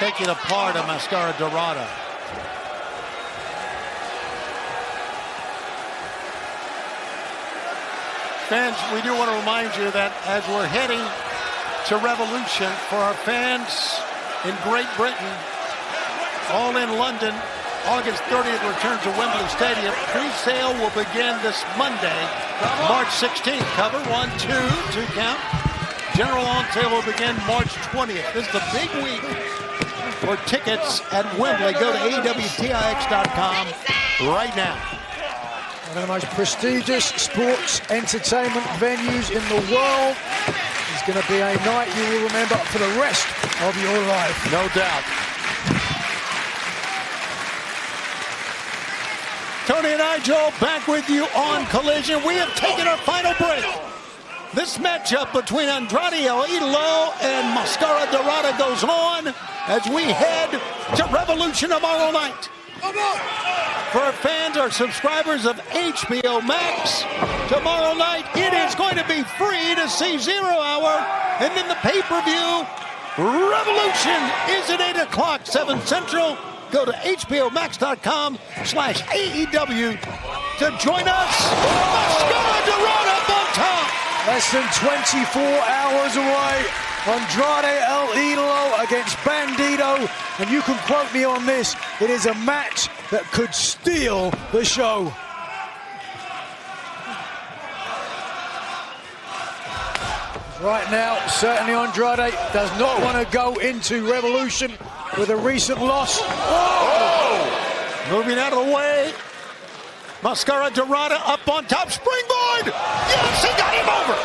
taking apart a Mascara Dorada. Fans, we do want to remind you that as we're heading to Revolution for our fans in Great Britain, all in London, August 30th return to Wembley Stadium. Pre-sale will begin this Monday, March 16th. Cover 1, 2 count. General on sale will begin March 20th. This is the big week for tickets at Wembley. Go to AEWTIX.com right now. One of the most prestigious sports entertainment venues in the world. It's going to be a night you will remember for the rest of your life. No doubt. Tony and Nigel back with you on Collision. We have taken our final break. This matchup between Andrade El Idolo and Mascara Dorada goes on as we head to Revolution tomorrow night. For our fans, our subscribers of HBO Max, tomorrow night it is going to be free to see 0 Hour, and then the pay-per-view Revolution is at 8 o'clock, 7 Central. Go to hbomax.com/AEW to join us. Mascara Dorada up on top. Less than 24 hours away. Andrade El Idolo against Bandito. And you can quote me on this. It is a match that could steal the show. Right now, certainly Andrade does not want to go into Revolution with a recent loss. Oh! Moving out of the way. Mascara Dorada up on top. Springboard! Yes, he got him over!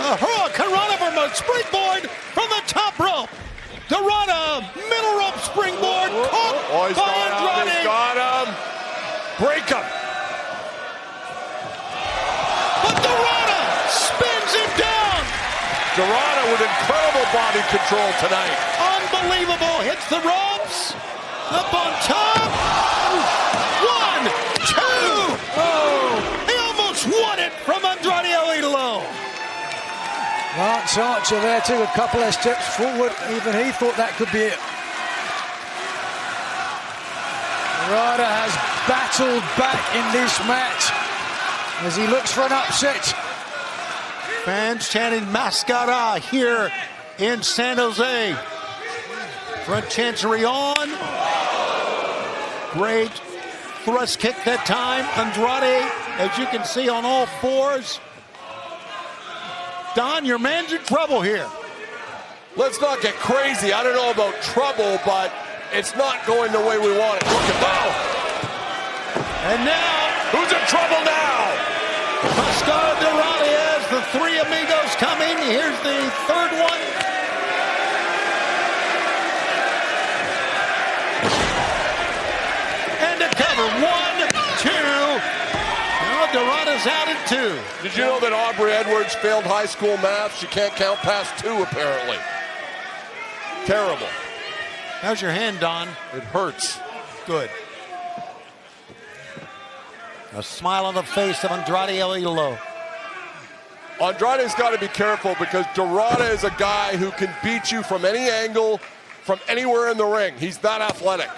A hurricane run from a springboard from the top rope. Dorada, middle rope springboard. Caught he's by got Andrade. him. He's got him. Break him. But Dorada spins him down. Dorada with incredible body control tonight. Unbelievable. Hits the ropes. Up on top. 1, 2. Oh, he almost won it from Andrade El Idolo. Lance Archer there took a couple of steps forward. Even he thought that could be it. Dorada has battled back in this match as he looks for an upset Fans chanting Mascara here in San Jose. Front chancery on. Great thrust kick that time. Andrade, as you can see, on all fours. Don, your man's in trouble here. Let's not get crazy. I don't know about trouble, but it's not going the way we want it. Look at that. And now, who's in trouble now? Mascara Dorada has the three amigos coming. Here's the third one. And a cover. 1, 2. Now Dorada's out at 2. Did you know that Aubrey Edwards failed high school math? She can't count past 2, apparently. Terrible. How's your hand, Don? It hurts. Good. A smile on the face of Andrade El Idolo. Andrade's got to be careful because Dorada is a guy who can beat you from any angle, from anywhere in the ring. He's that athletic.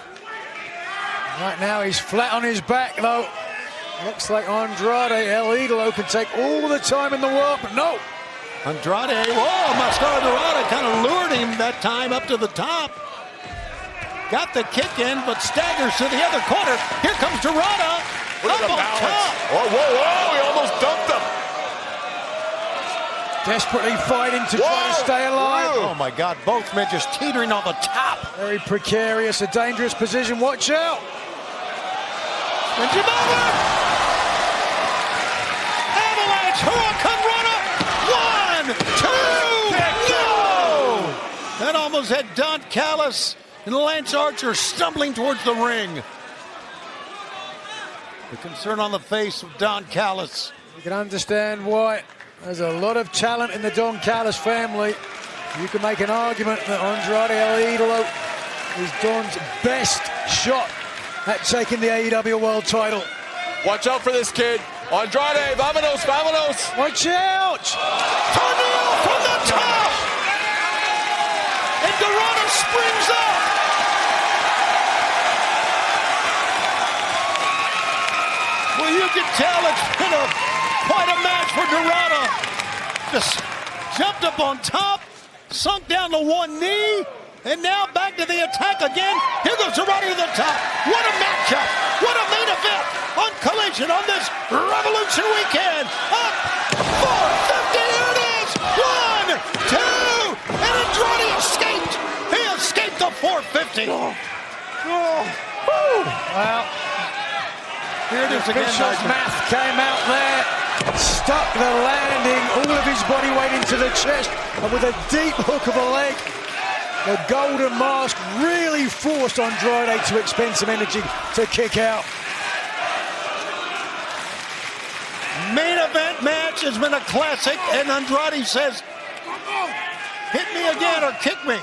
Right now he's flat on his back, though. Looks like Andrade El Idolo can take all the time in the world, but no. Andrade, whoa, Mascara Dorada kind of lured him that time up to the top. Got the kick in, but staggers to the other corner. Here comes Dorada. Look at the balance. Oh, whoa, he almost dumped him. Desperately fighting to try to stay alive. Oh my God, both men just teetering on the top. Very precarious, a dangerous position. Watch out. Spins him over. Avalanche, Hurricane Runner. 1, 2, no! That almost had Don Callis and Lance Archer stumbling towards the ring. The concern on the face of Don Callis. You can understand why. There's a lot of talent in the Don Callis family. You can make an argument that Andrade El Idolo is Don's best shot at taking the AEW World title. Watch out for this kid. Andrade, vámonos, vámonos. Watch out! Tornado from the top! And Dorada springs up! Well, you can tell it's been quite a match for Dorada. Just jumped up on top, sunk down to one knee, and now back to the attack again. Here goes Dorada to the top. What a matchup! What a main event on Collision on this Revolution weekend. Up 450, here it is. 1, 2, and Andrade escaped. He escaped the 450. Well, here it is again. Bishop's math came out there, stuck the landing, all of his body weight into the chest, and with a deep hook of a leg, the Golden Mask really forced Andrade to expend some energy to kick out. Main event match has been a classic, and Andrade says, hit me again or kick me.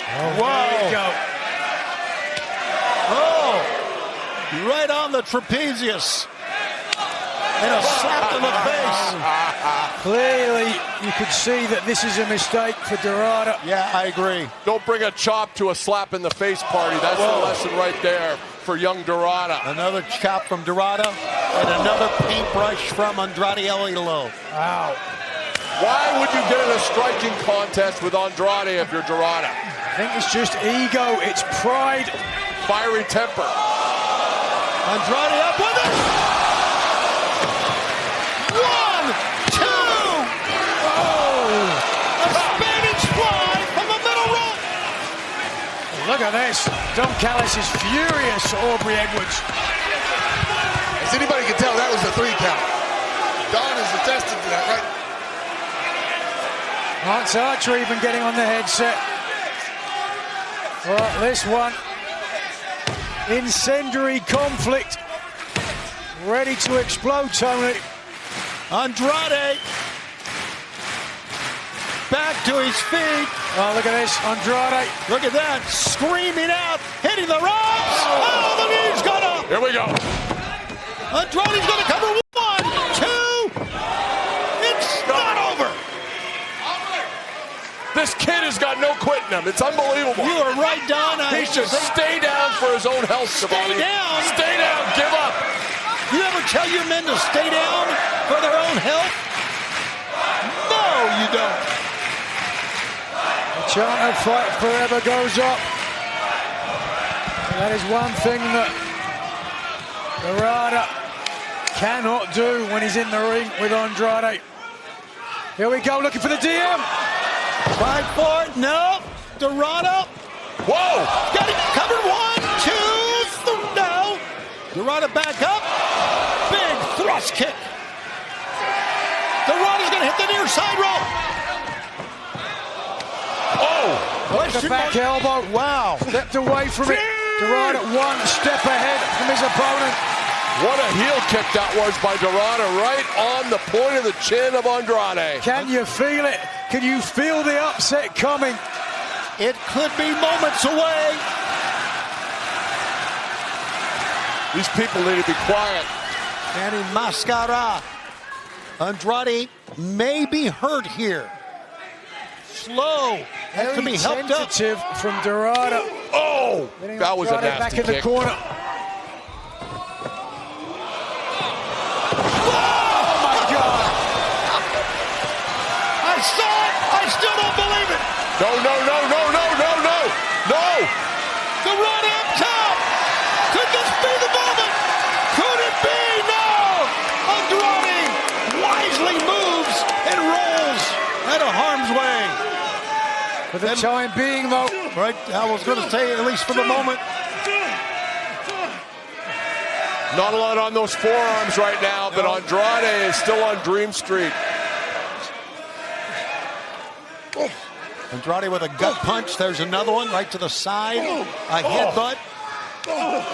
There we go. Oh, right on the trapezius. And a slap in the face. Clearly, you could see that this is a mistake for Dorada. Yeah, I agree. Don't bring a chop to a slap in the face party. That's the lesson right there for young Dorada. Another chop from Dorada and another paintbrush from Andrade El Idolo. Wow. Why would you get in a striking contest with Andrade if you're Dorada? I think it's just ego, it's pride. Fiery temper. Andrade up with it. 1, 2. Oh, a Spanish fly from the middle rope. Look at this. Don Callis is furious, Aubrey Edwards. As anybody can tell, that was a 3 count. Don is attesting to that, right? Lance Archer even getting on the headset. Well, this one, incendiary conflict, ready to explode, Tony. Andrade back to his feet. Oh, look at this, Andrade. Look at that, screaming out, hitting the ropes. Oh, the knee's got up. Here we go. Andrade's going to cover 1, 2. It's not over. This kid has got no quit in him. It's unbelievable. You are right, Don. He should stay down for his own health, Stay down. Stay down. Give up. You ever tell your men to stay down for their own health? No, you don't. The chant of fight forever goes up. And that is one thing that Dorada cannot do when he's in the ring with Andrade. Here we go, looking for the DM. Fight for it. No. Dorada. Whoa. Got it covered. 1, 2, 3. No. Dorada back up. Big thrust kick. Dorada's going to hit the near side rope. Oh. The back elbow. Wow. Stepped away from it. Dorada 1 step ahead from his opponent. What a heel kick that was by Dorada, right on the point of the chin of Andrade. Can you feel it? Can you feel the upset coming? It could be moments away. These people need to be quiet. Manny Mascara. Andrade may be hurt here. Slow. That can be helped up. Tentative from Dorada. Oh, that was a nasty back in kick. the corner. I saw it. I still don't believe it. No. The run up top. Could this be the moment? Could it be? No. Andrade wisely moves and rolls out of harm's way. For the time being, though. Right, I was going to say, at least for the moment. Not a lot on those forearms right now, but Andrade is still on Dream Street. Andrade with a gut punch. There's another one right to the side. A headbutt.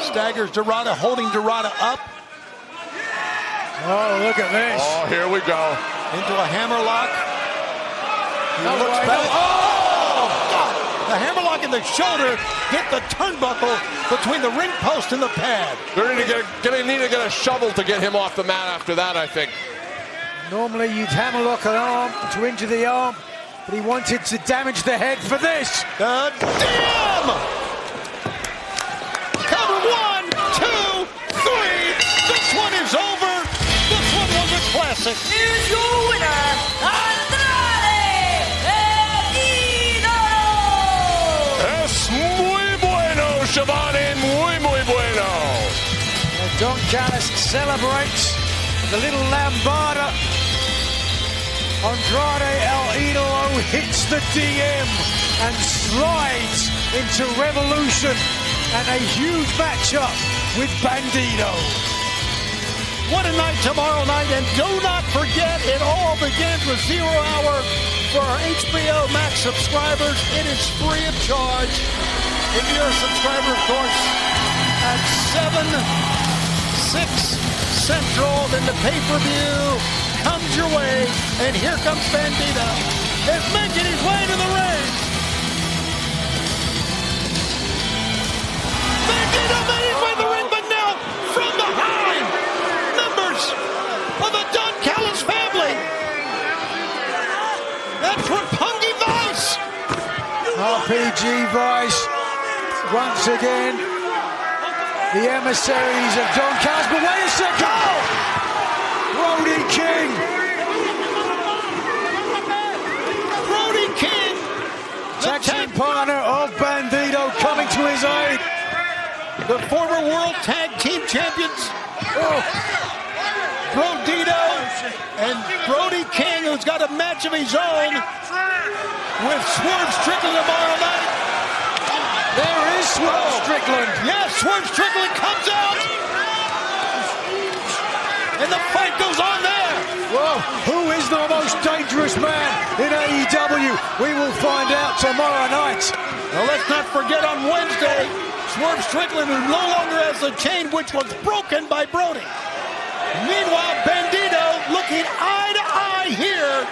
Staggers Dorada, holding Dorada up. Oh, look at this. Oh, here we go. Into a hammerlock. He looks right. back. Oh, God. The hammerlock in the shoulder hit the turnbuckle between the ring post and the pad. They're going to need to get a shovel to get him off the mat after that, I think. Normally you'd hammerlock an arm to injure the arm, but he wanted to damage the head for this. The damn! Cover 1, 2, 3. This one is over. This one was a classic. Here's your winner, Andrade El Idolo. Es muy bueno, Shabani, muy bueno. Don Callis celebrates the little lambada. Andrade El Idolo hits the DM and slides into Revolution and a huge matchup with Bandito. What a night tomorrow night, and do not forget, it all begins with 0 hour for our HBO Max subscribers. It is free of charge. If you're a subscriber, of course, at 6 Central, then the pay-per-view comes your way, and here comes Bandito. Is making his way to the ring. Bandito made his way to the ring, but now from behind, members of the Don Callis family. That's Roppongi Vice. RPG Vice, once again, the emissaries of Don Callis. But wait a second! Brody King. Brody King. Tag team partner of Bandito coming to his aid. The former World Tag Team Champions. Bandito and Brody King, who's got a match of his own with Swerve Strickland tomorrow night. There is Swerve Strickland. Yes, Swerve Strickland comes out. And the fight goes on there. Well, who is the most dangerous man in AEW? We will find out tomorrow night. Now let's not forget on Wednesday, Swerve Strickland, who no longer has the chain, which was broken by Brody. Meanwhile, Bandito looking eye to eye here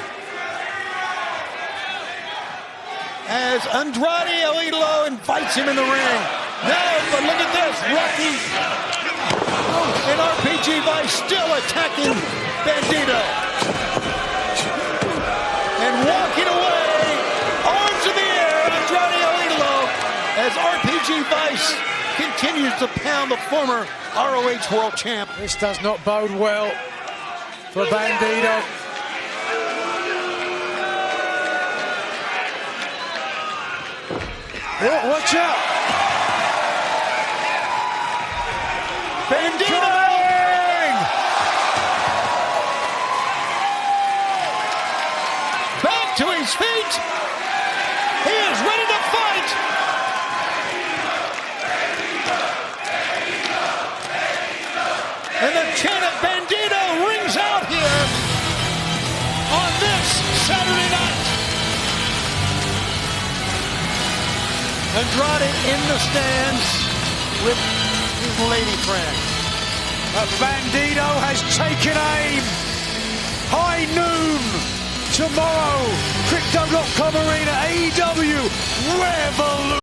as Andrade El Idolo invites him in the ring. No, but look at this, Rocky and RPG Vice still attacking Bandito. And walking away, arms in the air, Andrade El Idolo as RPG Vice continues to pound the former ROH World Champ. This does not bode well for Bandito. Oh, watch out! Bandito! Back to his feet! He is ready to fight! And the chant of Bandito rings out here on this Saturday night. Andrade in the stands with his lady friend. Bandito has taken aim. High noon tomorrow. Crypto.com Arena, AEW Revolution.